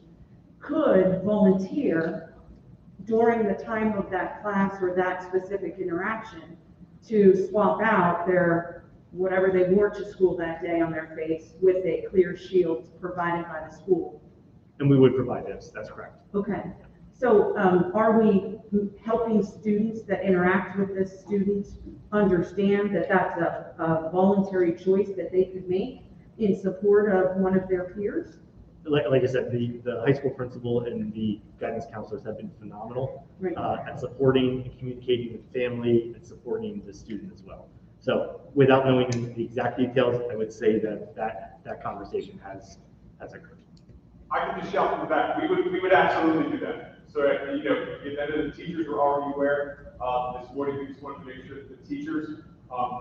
could volunteer during the time of that class or that specific interaction to swap out their whatever they wore to school that day on their face with a clear shield provided by the school. And we would provide this, that's correct. Okay, so are we helping students that interact with this student understand that that's a voluntary choice that they could make in support of one of their peers? Like I said, the high school principal and the guidance counselors have been phenomenal at supporting and communicating with family and supporting the student as well. So without knowing the exact details, I would say that conversation has occurred. I can just shout from the back. We would absolutely do that. So if the teachers were already aware, this morning we just wanted to make sure that the teachers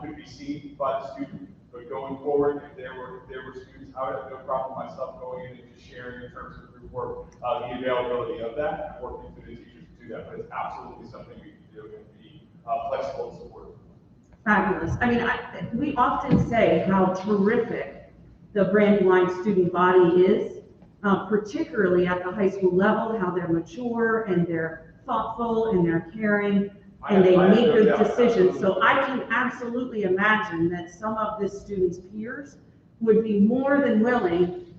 could be seen by the student. But going forward, if there were students, I would have no problem myself going in and just sharing in terms of group work, the availability of that, and working with the teachers to do that. But it's absolutely something we can do and be flexible and supportive. Fabulous. I mean, we often say how terrific the Brandywine student body is, particularly at the high school level, how they're mature and they're thoughtful and they're caring. And they make good decisions. So I can absolutely imagine that some of this student's peers would be more than willing,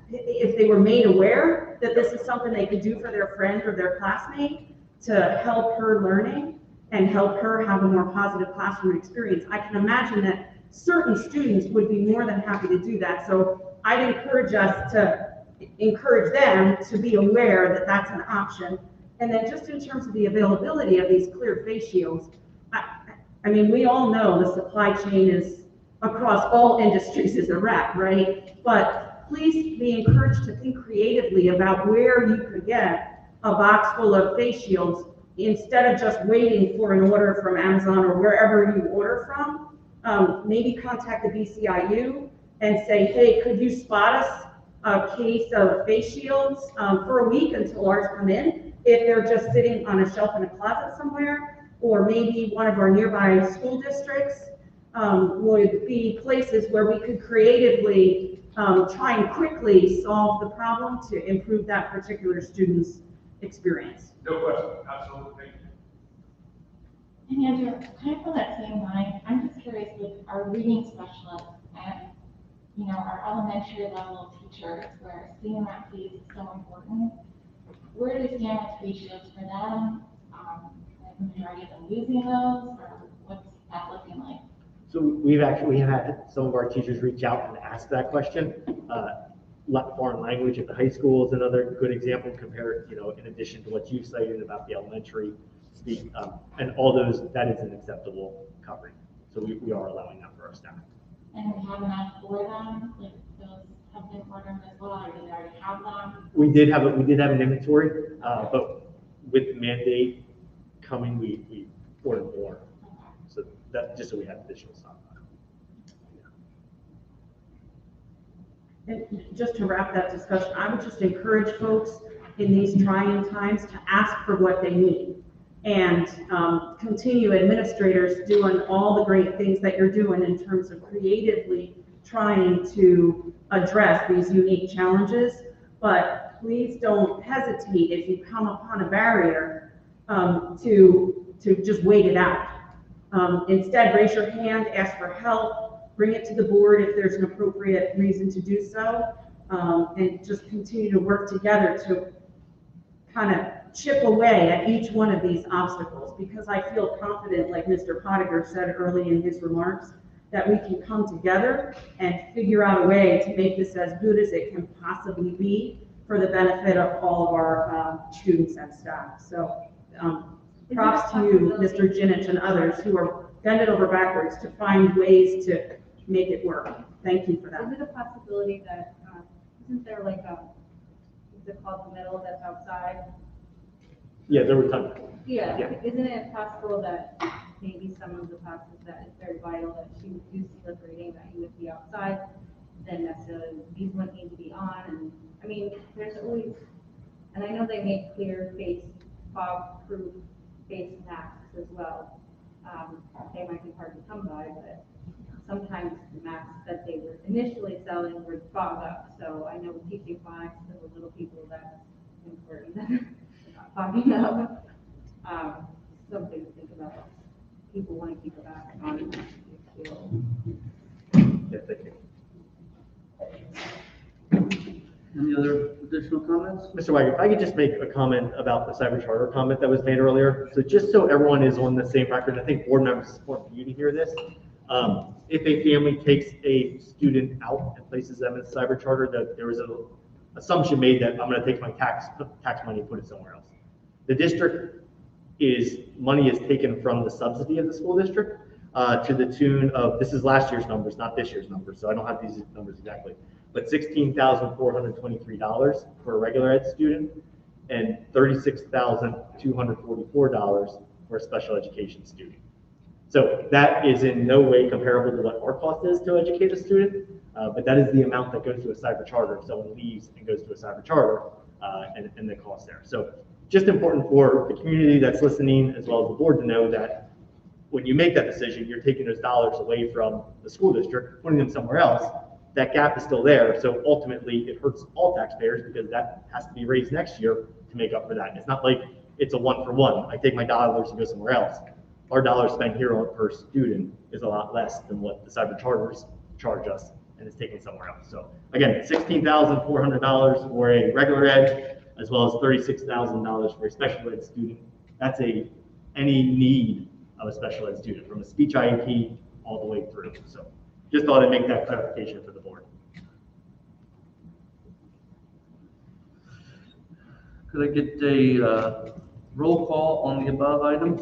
if they were made aware that this is something they could do for their friend or their classmate to help her learning and help her have a more positive classroom experience. I can imagine that certain students would be more than happy to do that. So I'd encourage us to encourage them to be aware that that's an option. And then just in terms of the availability of these clear face shields, I mean, we all know the supply chain is across all industries is a wreck, right? But please be encouraged to think creatively about where you could get a box full of face shields instead of just waiting for an order from Amazon or wherever you order from. Maybe contact the BCIU and say, hey, could you spot us a case of face shields for a week until ours come in? If they're just sitting on a shelf in a closet somewhere, or maybe one of our nearby school districts would be places where we could creatively try and quickly solve the problem to improve that particular student's experience. No question, absolutely, thank you. And Andrew, kind of on that same line, I'm just curious with our reading specialists and, our elementary level teachers where seeing that piece is so important. Where do we stand with face shields for them? The majority of them using those, or what's that looking like? So we have had some of our teachers reach out and ask that question. Foreign language at the high school is another good example compared, in addition to what you cited about the elementary speak, and all those, that is an acceptable covering. So we are allowing that for our staff. And we have enough for them, like those have been ordered as well, or do they already have them? We did have an inventory, but with the mandate coming, we ordered more. So that, just so we have additional stock. And just to wrap that discussion, I would just encourage folks in these trying times to ask for what they need. And continue administrators doing all the great things that you're doing in terms of creatively trying to address these unique challenges. But please don't hesitate if you come upon a barrier to just wait it out. Instead, raise your hand, ask for help, bring it to the board if there's an appropriate reason to do so, and just continue to work together to kind of chip away at each one of these obstacles, because I feel confident, like Mr. Pottinger said early in his remarks, that we can come together and figure out a way to make this as good as it can possibly be for the benefit of all of our students and staff. So props to you, Mr. Ginich and others who are bending over backwards to find ways to make it work. Thank you for that. Is it a possibility that, isn't there like a, is it called the middle that's outside? Yeah, there were tons. Yeah, Yeah. isn't it possible that maybe some of the classes that is very vital that she would do slip reading, that you would be outside, then necessarily these wouldn't need to be on, and, I mean, there's always, and I know they make clear face, fog-proof face masks as well. They might be hard to come by, but sometimes the masks that they were initially selling would fog up, so I know with teaching phonics, there were little people that's important, not fogging up. Something to think about. People want to keep it back on. Yeah, thank you. Any other additional comments? Mr. Wagner, if I could just make a comment about the cyber charter comment that was made earlier. So just so everyone is on the same record, I think board members, it's important for you to hear this. If a family takes a student out and places them in a cyber charter, that there was an assumption made that I'm going to take my tax money and put it somewhere else. The district money is taken from the subsidy of the school district to the tune of, this is last year's numbers, not this year's numbers, so I don't have these numbers exactly, but $16,423 for a regular ed student and $36,244 for a special education student. So that is in no way comparable to what our cost is to educate a student, but that is the amount that goes to a cyber charter if someone leaves and goes to a cyber charter and the cost there. So just important for the community that's listening as well as the board to know that when you make that decision, you're taking those dollars away from the school district, putting them somewhere else. That gap is still there. So ultimately it hurts all taxpayers because that has to be raised next year to make up for that. It's not like it's a one for one. I take my dollars and go somewhere else. Our dollars spent here per student is a lot less than what the cyber charters charge us and it's taken somewhere else. So again, $16,400 for a regular ed, as well as $36,000 for a special ed student. That's any need of a special ed student, from a speech IEP all the way through. So just thought I'd make that clarification for the board. Could I get a roll call on the above items?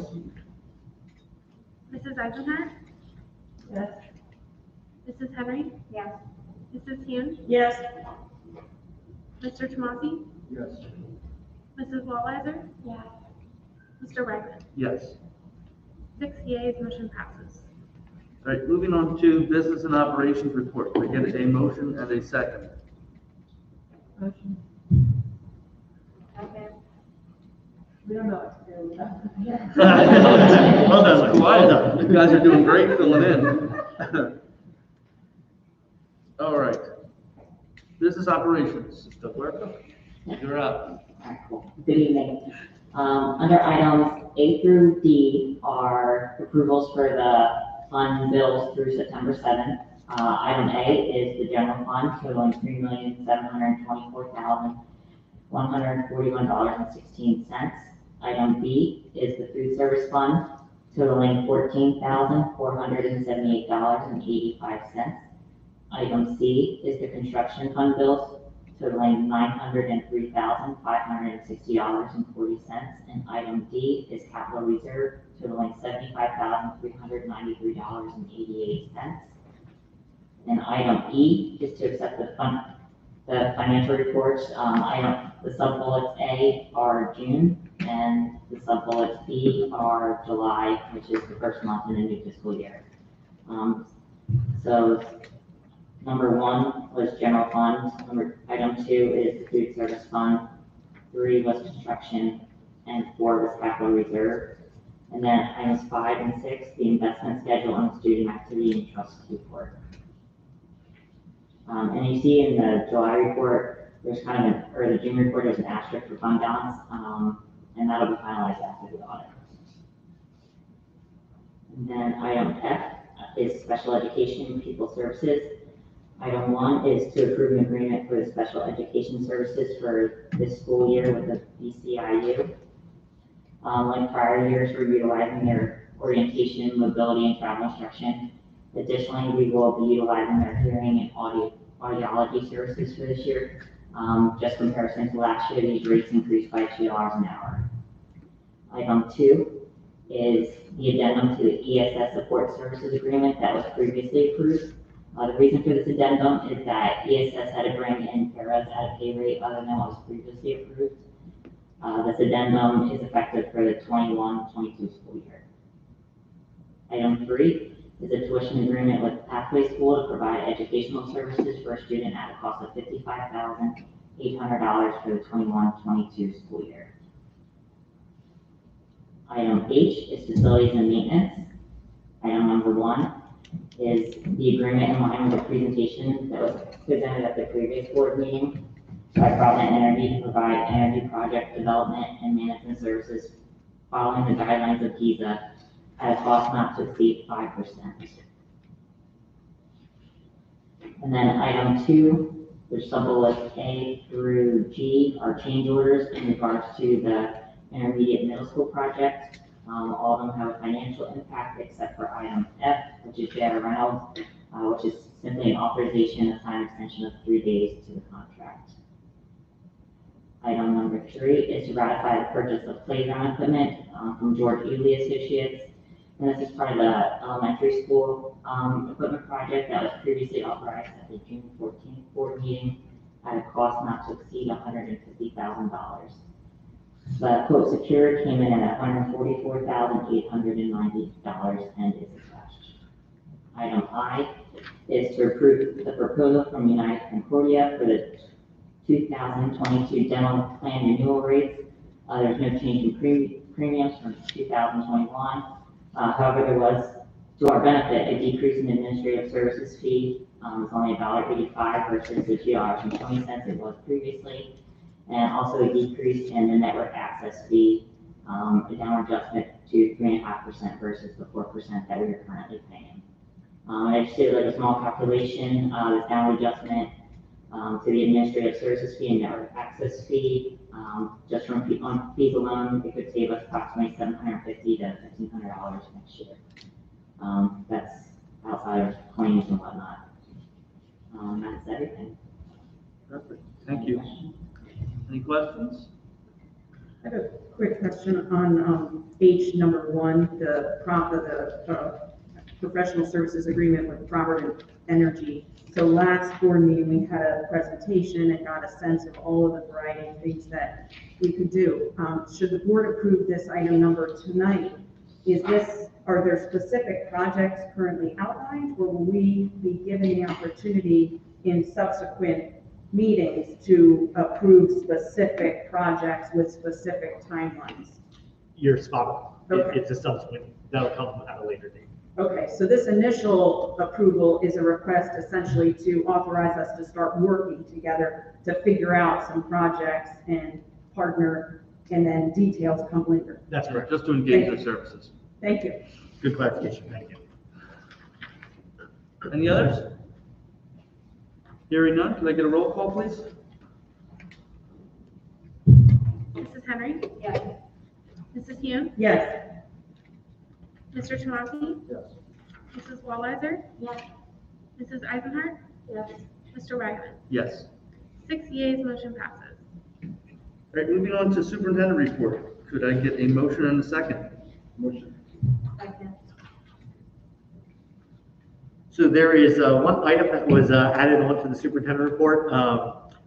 Mrs. Eisenhart? Yes. Mrs. Henry? Yes. Mrs. Hume? Yes. Mr. Tomasi? Yes. Mrs. Wallweiser? Yes. Mr. Wagner? Yes. 6 yeas, motion passes. All right, moving on to business and operations report. Can I get a motion and a second? Motion. Okay. We don't know what to do. Well done, well done. You guys are doing great filling in. All right. Business operations, Mr. Huerta, you're up. Good evening. Under items A through D are approvals for the fund bills through September 7th. Item A is the general fund totaling $3,724,141.16. Item B is the food service fund totaling $14,478.85. Item C is the construction fund bills totaling $903,560.40. And item D is capital reserve totaling $75,393.88. And item E is to accept the The financial reports, the sub-bullets A are June, and the sub-bullets B are July, which is the first month in the new fiscal year. So number 1 was general fund, item 2 is the food service fund, 3 was construction, and 4 was capital reserve. And then items 5 and 6, the investment schedule and student activity and trust report. And you see in the July report, there's kind of or the June report, there's an asterisk for fund balance, and that'll be finalized after the audit. And then item F is special education and pupil services. Item 1 is to approve an agreement for the special education services for this school year with the BCIU. Like prior years, we're utilizing their orientation, mobility, and travel instruction. Additionally, we will be utilizing their hearing and audiology services for this year. Just comparison to last year, these rates increased by $2 an hour. Item 2 is the addendum to the ESS support services agreement that was previously approved. The reason for this addendum is that ESS had to bring in paras at a pay rate other than what was previously approved. This addendum is effective for the 21-22 school year. Item 3 is a tuition agreement with Pathway School to provide educational services for a student at a cost of $55,800 for the 21-22 school year. Item H is facilities and maintenance. Item number 1 is the agreement in line with the presentation that was presented at the previous board meeting by Provident Energy to provide energy project development and management services following the guidelines of GIZA at a cost not to exceed 5%. And then item 2, which sub-bullets A through G are change orders in regards to the intermediate middle school project. All of them have a financial impact except for item F, which is J.R. Reynolds, which is simply an authorization of time extension of 3 days to the contract. Item number 3 is to ratify the purchase of playground equipment from George Ely Associates. And this is part of the elementary school equipment project that was previously authorized at the June 14th board meeting at a cost not to exceed $150,000. The quote secured came in at $144,890 and is attached. Item I is to approve the proposal from United Concordia for the 2022 dental plan renewal rates. There's no change in premiums from 2021. However, there was, to our benefit, a decrease in administrative services fee. It's only $1.85 versus the $2.20 it was previously. And also a decrease in the network access fee, a downward adjustment to 3.5% versus the 4% that we are currently paying. I just did like a small calculation, this downward adjustment to the administrative services fee and network access fee, just from on fees alone, it could save us approximately $750 to $1,500 next year. That's outside of claims and whatnot. That's everything. Perfect. Thank you. Any questions? I have a quick question on H number 1, the professional services agreement with Provident Energy. So last board meeting, we had a presentation and got a sense of all of the variety of things that we could do. Should the board approve this item number tonight, are there specific projects currently outlined, or will we be given the opportunity in subsequent meetings to approve specific projects with specific timelines? You're spot on. Okay. It's a subsequent, that'll come at a later date. Okay, so this initial approval is a request essentially to authorize us to start working together to figure out some projects and partner, and then details come later. That's correct. Just to engage their services. Thank you. Good clarification. Thank you. Any others? Hearing none, can I get a roll call, please? Mrs. Henry? Yes. Mrs. Hume? Yes. Mr. Chouinky? Yes. Mrs. Walliser? Yes. Mrs. Eisenhart? Yes. Mr. Wagner? Yes. 6 yeas, motion passes. All right, moving on to superintendent report. Could I get a motion and a second? Motion. Second. So there is one item that was added onto the superintendent report.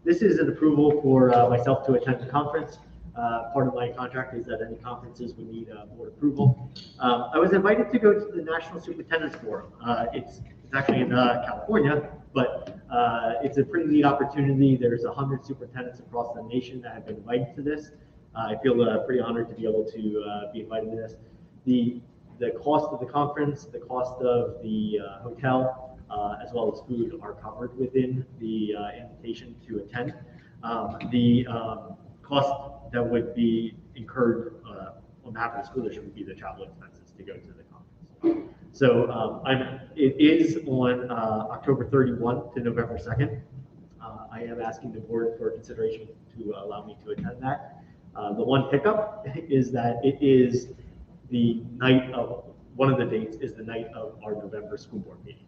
This is an approval for myself to attend the conference. Part of my contract is that any conferences we need board approval. I was invited to go to the National Superintendent's Forum. It's actually in California, but it's a pretty neat opportunity. There's 100 superintendents across the nation that have been invited to this. I feel pretty honored to be able to be invited to this. The cost of the conference, the cost of the hotel, as well as food are covered within the invitation to attend. The cost that would be incurred on behalf of the school district would be the travel expenses to go to the conference. So it is on October 31 to November 2nd. I am asking the board for consideration to allow me to attend that. The one hiccup is that it is the night of, one of the dates is the night of our November school board meeting.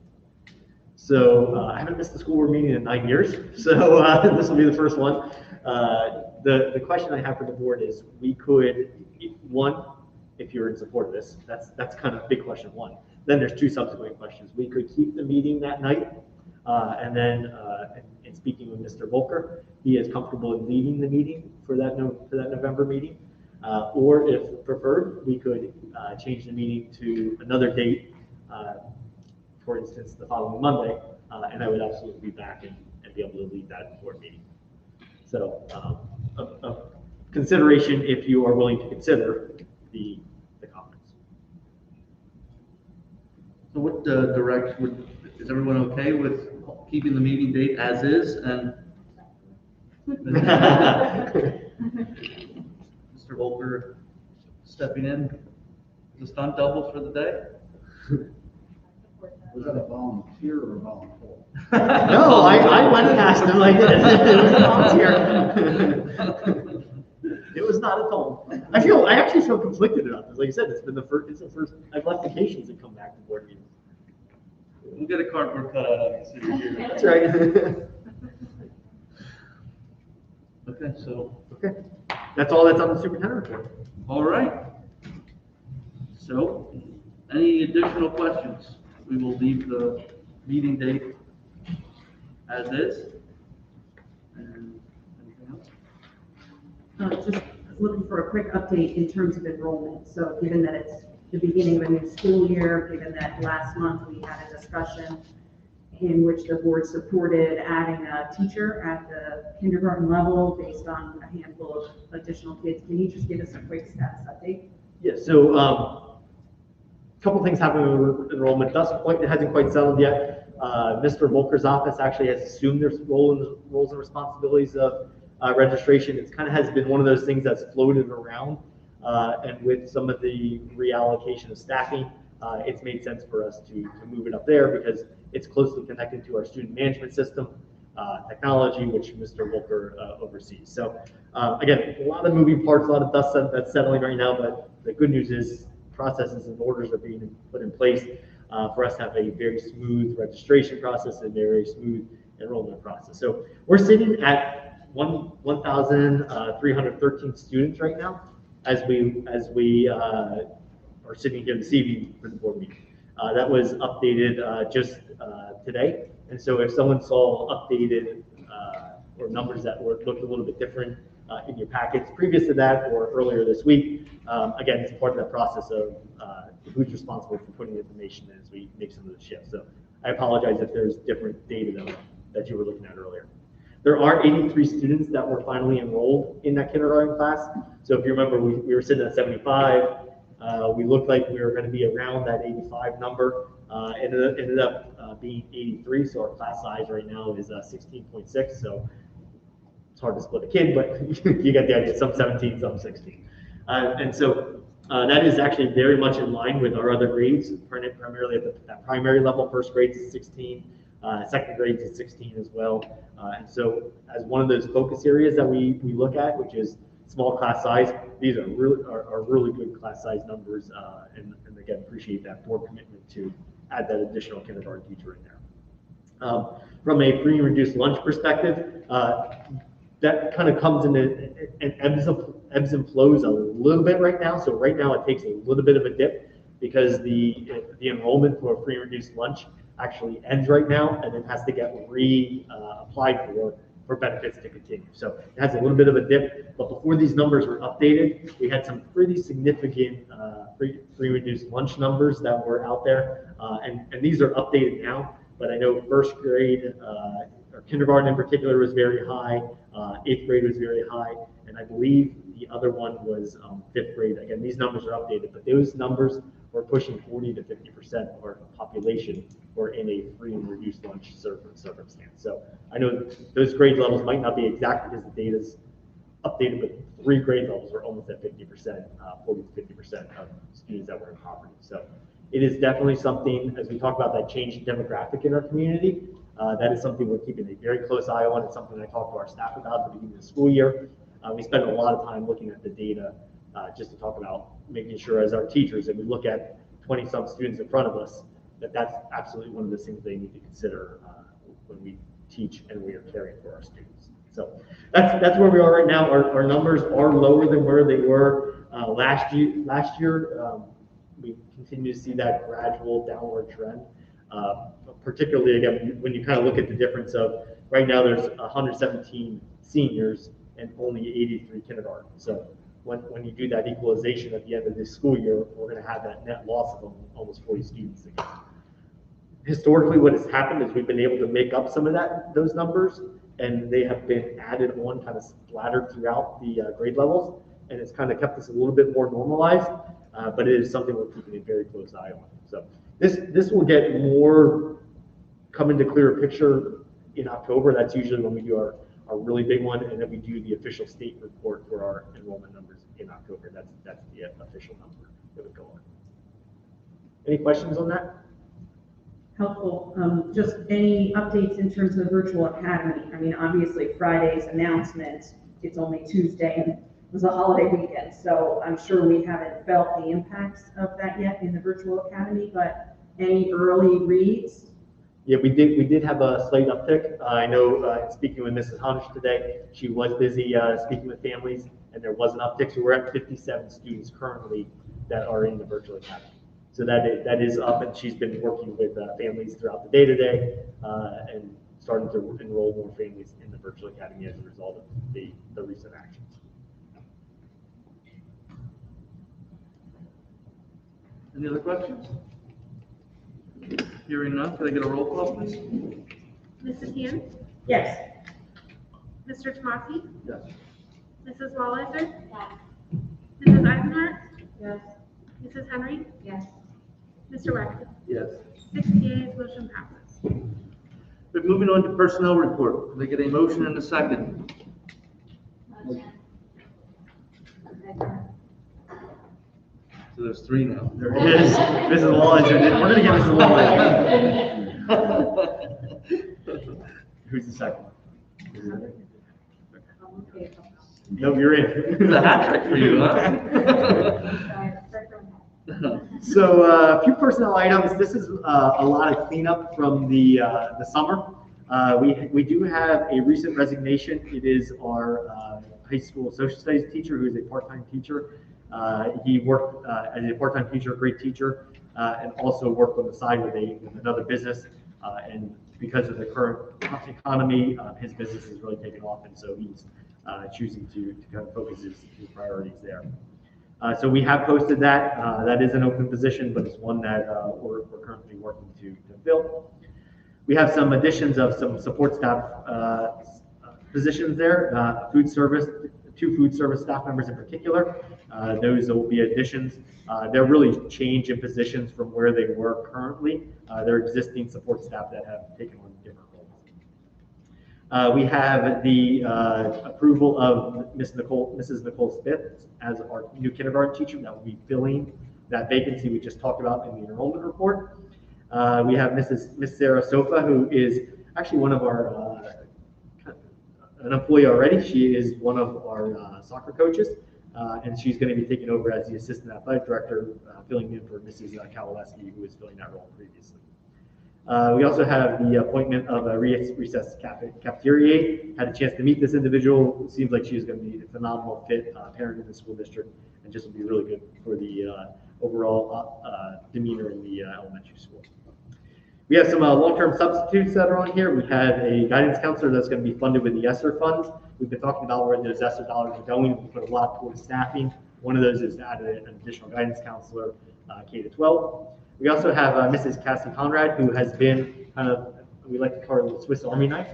So I haven't missed the school board meeting in 9 years, so this will be the first one. The question I have for the board is, we could, one, if you're in support of this, that's kind of big question one. Then there's two subsequent questions. We could keep the meeting that night, and then in speaking with Mr. Volker, he is comfortable in leading the meeting for that November meeting. Or if preferred, we could change the meeting to another date, for instance, the following Monday, and I would absolutely be back and be able to lead that board meeting. So a consideration if you are willing to consider the conference. So what direction is everyone okay with keeping the meeting date as is and Mr. Volker stepping in as a stunt double for the day? Was that a volunteer or a volunteer? No, I went and asked him. I did. It was a volunteer. It was not at all. I actually feel conflicted about this. Like I said, it's the first. I've left vacations and come back to board meetings. We'll get a cardboard cutout of you so you're here. That's right. Okay, so. Okay. That's all that's on the superintendent report. All right. So, any additional questions? We will leave the meeting date as is. And anything else? Just looking for a quick update in terms of enrollment. So given that it's the beginning of a new school year, given that last month we had a discussion in which the board supported adding a teacher at the kindergarten level based on a handful of additional kids, can you just give us a quick status update? Yeah, so a couple things happening with enrollment. It hasn't quite settled yet. Mr. Volker's office actually has assumed their roles and responsibilities of registration. It kind of has been one of those things that's floated around, and with some of the reallocation of staffing, it's made sense for us to move it up there because it's closely connected to our student management system, technology, which Mr. Volker oversees. So again, a lot of moving parts, a lot of dust that's settling right now, but the good news is processes and orders are being put in place for us to have a very smooth registration process and very smooth enrollment process. So we're sitting at 1,313 students right now as we are sitting here this evening for the board meeting. That was updated just today. And so if someone saw updated or numbers that looked a little bit different in your packets previous to that or earlier this week, again, it's part of that process of who's responsible for putting the information in as we make some of the shifts. So I apologize if there's different data that you were looking at earlier. There are 83 students that were finally enrolled in that kindergarten class. So if you remember, we were sitting at 75. We looked like we were going to be around that 85 number. Ended up being 83. So our class size right now is 16.6. So it's hard to split a kid, but you get the idea. Some 17, some 16. And so that is actually very much in line with our other grades, primarily at that primary level. First grades is 16, second grades is 16 as well. And so as one of those focus areas that we look at, which is small class size, these are really good class size numbers. And again, appreciate that board commitment to add that additional kindergarten teacher in there. From a free and reduced lunch perspective, that kind of comes in and ebbs and flows a little bit right now. So right now it takes a little bit of a dip because the enrollment for a free and reduced lunch actually ends right now and then has to get applied for for benefits to continue. So it has a little bit of a dip, but before these numbers were updated, we had some pretty significant free reduced lunch numbers that were out there. And these are updated now, but I know first grade, or kindergarten in particular was very high, eighth grade was very high, and I believe the other one was fifth grade. Again, these numbers are updated, but those numbers were pushing 40 to 50% of our population were in a free and reduced lunch circumstance. So I know those grade levels might not be exact because the data's updated, but 3 grade levels were almost at 50%, 40 to 50% of students that were in poverty. So it is definitely something, as we talk about that change in demographic in our community, that is something we're keeping a very close eye on. It's something I talk to our staff about at the beginning of the school year. We spend a lot of time looking at the data just to talk about making sure as our teachers, and we look at 20-some students in front of us, that's absolutely one of the things they need to consider when we teach and we are caring for our students. So that's where we are right now. Our numbers are lower than where they were last year. We continue to see that gradual downward trend. Particularly, again, when you kind of look at the difference of right now there's 117 seniors and only 83 kindergarten. So when you do that equalization at the end of this school year, we're going to have that net loss of almost 40 students again. Historically, what has happened is we've been able to make up some of those numbers, and they have been added on, kind of splattered throughout the grade levels, and it's kind of kept us a little bit more normalized, but it is something we're keeping a very close eye on. So this will get more, come into clearer picture in October. That's usually when we do our really big one, and then we do the official state report for our enrollment numbers in October. That's the official number that would go on. Any questions on that? Helpful. Just any updates in terms of virtual academy? I mean, obviously Friday's announcement, it's only Tuesday and it was a holiday weekend, so I'm sure we haven't felt the impacts of that yet in the virtual academy, but any early reads? Yeah, we did have a slight uptick. I know speaking with Mrs. Hunch today, she was busy speaking with families, and there was an uptick. So we're at 57 students currently that are in the virtual academy. So that is up, and she's been working with families throughout the day today and starting to enroll more families in the virtual academy as a result of the recent actions. Any other questions? Hearing none, can I get a roll call, please? Mrs. Hand? Yes. Mr. Tomasi? Yes. Mrs. Walliser? Yes. Mrs. Eisenhart? Yes. Mrs. Henry? Yes. Mr. Wagner? Yes. 6 yeas, motion passes. But moving on to personnel report. Can I get a motion and a second? So there's 3 now. There it is. Mrs. Walliser. We're going to get Mrs. Walliser. Who's the second one? No, you're in. It's a hat trick for you, huh? So a few personnel items. This is a lot of cleanup from the summer. We do have a recent resignation. It is our high school social studies teacher, who is a part-time teacher. He worked as a part-time teacher, a great teacher, and also worked on the side with another business. And because of the current economy, his business is really taking off, and so he's choosing to kind of focus his priorities there. So we have posted that. That is an open position, but it's one that we're currently working to fill. We have some additions of some support staff positions there. Food service, 2 food service staff members in particular. Those will be additions. They're really change in positions from where they were currently. They're existing support staff that have taken on different roles. We have the approval of Mrs. Nicole Smith as our new kindergarten teacher that will be filling that vacancy we just talked about in the enrollment report. We have Miss Sarah Sofa, who is actually one of our an employee already. She is one of our soccer coaches, and she's going to be taking over as the assistant athletic director, filling in for Mrs. Kowaleski, who was filling that role previously. We also have the appointment of a recess cafeteria aide. Had a chance to meet this individual. It seems like she's going to be a phenomenal fit, parent in the school district, and just will be really good for the overall demeanor in the elementary school. We have some long-term substitutes that are on here. We have a guidance counselor that's going to be funded with the ESSER funds. We've been talking about where those ESSER dollars are going. We put a lot towards staffing. One of those is to add an additional guidance counselor, K-12. We also have Mrs. Cassie Conrad, who has been kind of, we like to call her the Swiss Army knife.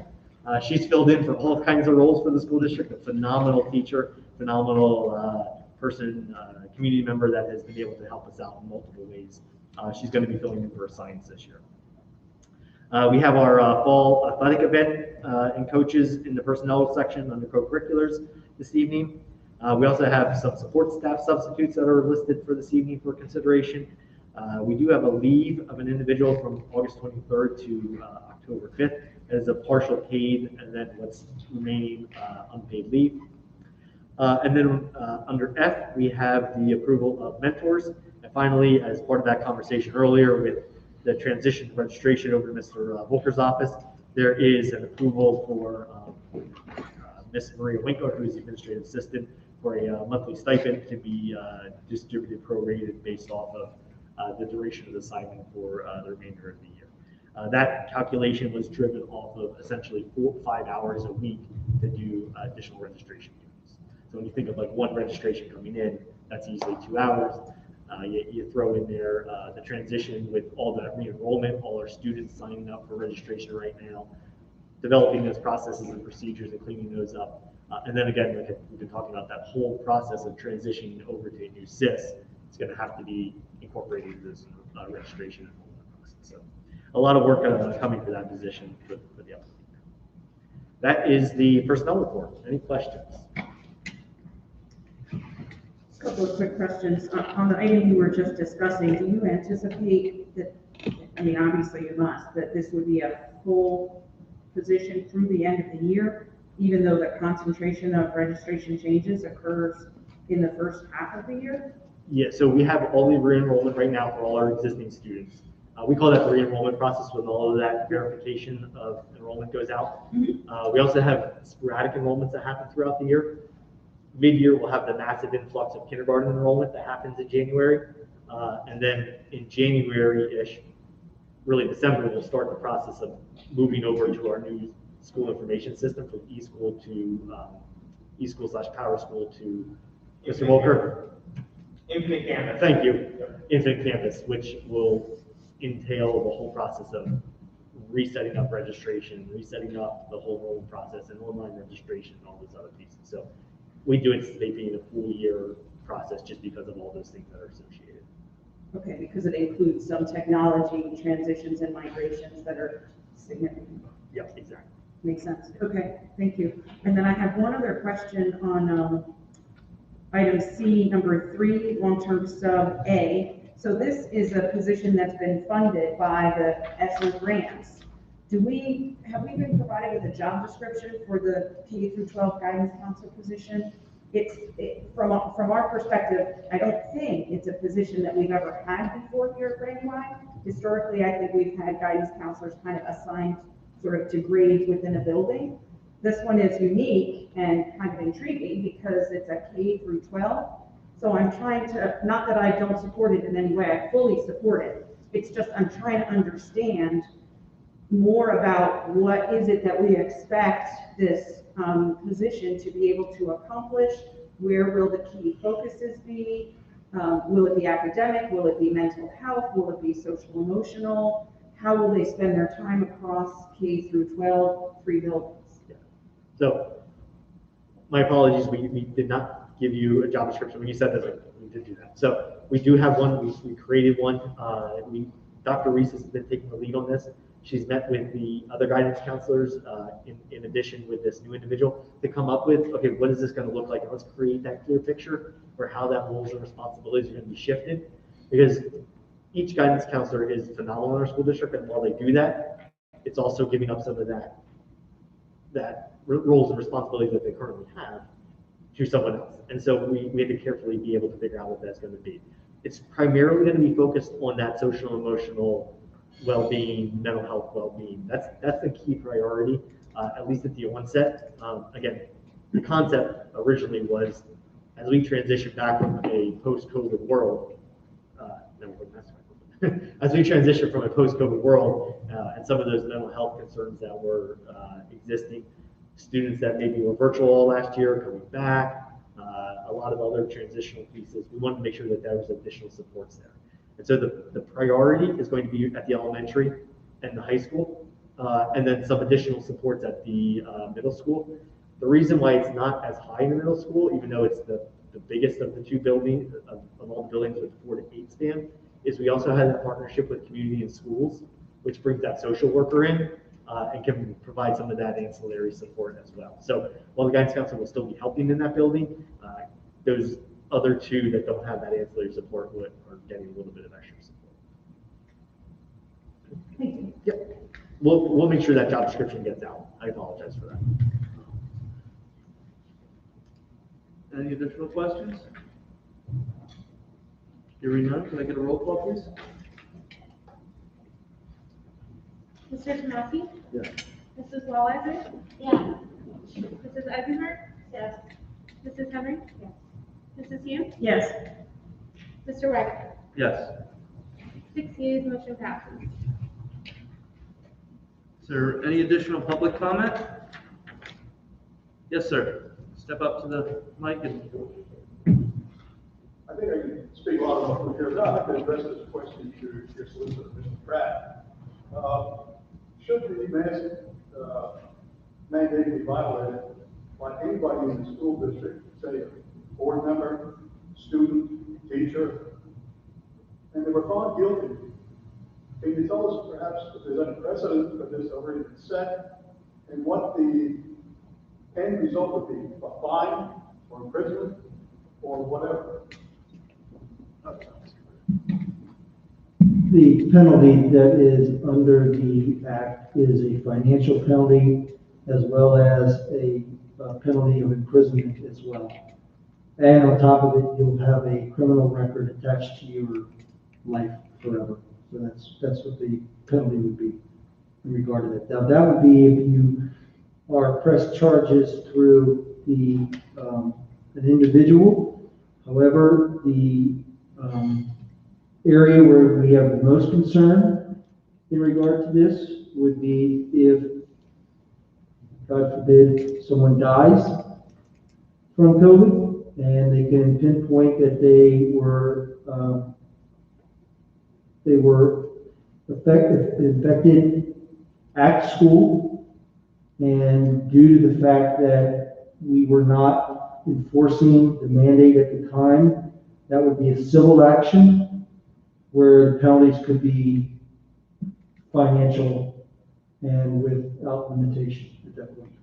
She's filled in for all kinds of roles for the school district, a phenomenal teacher, phenomenal person, community member that has been able to help us out in multiple ways. She's going to be filling in for science this year. We have our fall athletic event and coaches in the personnel section under co-curriculars this evening. We also have some support staff substitutes that are listed for this evening for consideration. We do have a leave of an individual from August 23rd to October 5th as a partial paid and then what's remaining unpaid leave. And then under F, we have the approval of mentors. And finally, as part of that conversation earlier with the transition registration over to Mr. Volker's office, there is an approval for Ms. Maria Winkler, who is the administrative assistant, for a monthly stipend to be distributed prorated based off of the duration of the assignment for the remainder of the year. That calculation was driven off of essentially 4 to 5 hours a week to do additional registration units. So when you think of like one registration coming in, that's usually 2 hours. You throw in there the transition with all the re-enrollment, all our students signing up for registration right now, developing those processes and procedures and cleaning those up. And then again, like we've been talking about, that whole process of transitioning over to a new SIS, it's going to have to be incorporated into this registration and enrollment process. So a lot of work coming for that position for the upcoming year. That is the personnel report. Any questions? A couple of quick questions. On the item you were just discussing, do you anticipate that, I mean, obviously you must, that this would be a full position through the end of the year, even though the concentration of registration changes occurs in the first half of the year? Yeah, so we have all the re-enrollment right now for all our existing students. We call that the re-enrollment process when all of that verification of enrollment goes out. We also have sporadic enrollments that happen throughout the year. Mid-year, we'll have the massive influx of kindergarten enrollment that happens in January. And then in January-ish, really December, we'll start the process of moving over to our new school information system from eSchool to eSchool/Power School to Mr. Volker. Infinite Campus. Thank you. Infinite Campus, which will entail the whole process of resetting up registration, resetting up the whole enrollment process and online registration and all those other pieces. So we do anticipate being a full year process just because of all those things that are associated. Okay, because it includes some technology transitions and migrations that are significant. Yep, exactly. Makes sense. Okay, thank you. And then I have one other question on item C, number 3, long-term sub A. So this is a position that's been funded by the ESSER grants. Have we been provided with a job description for the K-12 guidance counselor position? From our perspective, I don't think it's a position that we've ever had before here at Brandywine. Historically, I think we've had guidance counselors kind of assigned sort of to grades within a building. This one is unique and kind of intriguing because it's a K-12. So I'm trying to, not that I don't support it in any way, I fully support it. It's just I'm trying to understand more about what is it that we expect this position to be able to accomplish. Where will the key focuses be? Will it be academic? Will it be mental health? Will it be social emotional? How will they spend their time across K-12, 3 buildings? So my apologies, we did not give you a job description. When you said that, we did do that. So we do have one, we created one. Dr. Reese has been taking the lead on this. She's met with the other guidance counselors in addition with this new individual to come up with, okay, what is this going to look like? And let's create that clear picture for how that roles and responsibilities are going to be shifted. Because each guidance counselor is phenomenal in our school district, and while they do that, it's also giving up some of that roles and responsibilities that they currently have to someone else. And so we had to carefully be able to figure out what that's going to be. It's primarily going to be focused on that social and emotional well-being, mental health well-being. That's the key priority, at least at the onset. Again, the concept originally was, as we transition back from a post-COVID world, as we transition from a post-COVID world, and some of those mental health concerns that were existing, students that maybe were virtual all last year coming back, a lot of other transitional pieces, we wanted to make sure that there was additional supports there. And so the priority is going to be at the elementary and the high school, and then some additional supports at the middle school. The reason why it's not as high in the middle school, even though it's the biggest of the two buildings, of all the buildings with 4 to 8 span, is we also have a partnership with community and schools, which brings that social worker in and can provide some of that ancillary support as well. So while the guidance counselor will still be helping in that building, those other two that don't have that ancillary support are getting a little bit of extra support. Thank you. Yep. We'll make sure that job description gets out. I apologize for that. Any additional questions? Hearing none, can I get a roll call, please? Mr. Tomasi? Yes. Mrs. Walleiser? Yeah. Mrs. Eisenhart? Yes. Mrs. Henry? Yes. Mrs. Hume? Yes. Mr. Wagner? Yes. 6 yeas, motion passes. Is there any additional public comment? Yes, sir. Step up to the mic and. I think I can speak a lot about what you're about. I can address this question to your solicitor, Mr. Pratt. Should the mask mandate be violated by anybody in the school district, say a board member, student, teacher, and they were found guilty, can you tell us perhaps if there's any precedent for this already been set and what the end result would be, a fine or imprisonment or whatever? The penalty that is under the act is a financial penalty as well as a penalty of imprisonment as well. And on top of it, you'll have a criminal record attached to your life forever. So that's what the penalty would be in regard to that. Now that would be if you are pressed charges through an individual. However, the area where we have the most concern in regard to this would be if, God forbid, someone dies from COVID and they can pinpoint that they were infected at school, and due to the fact that we were not enforcing the mandate at the time, that would be a civil action where the penalties could be financial and without limitation at that point.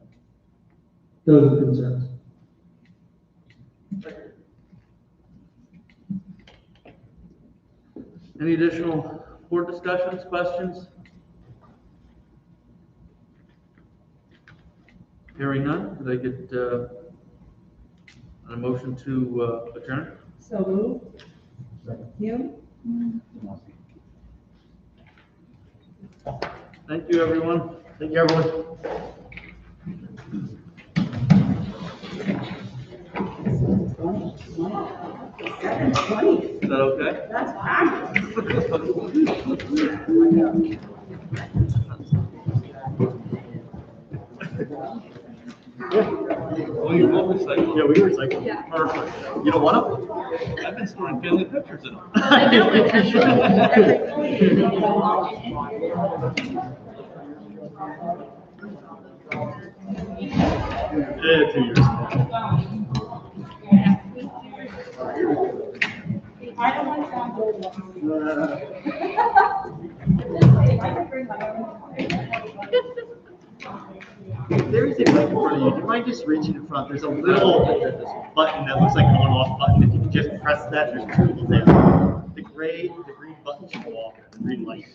Those are the concerns. Any additional board discussions, questions? Hearing none, could I get a motion to adjourn? So moved. Hume? Thank you, everyone. Thank you, everyone. Is that okay? That's fabulous. Oh, you will recycle? Yeah, we can recycle. Yeah. Perfect. You don't want them? I've been storing family pictures in them. I know it. Yeah, 2 years. I don't want There is a mic in front of you. Do you mind just reaching in front? There's a little button that looks like an on-off button. If you can just press that, there's two of them there. The green button should go off, the green light.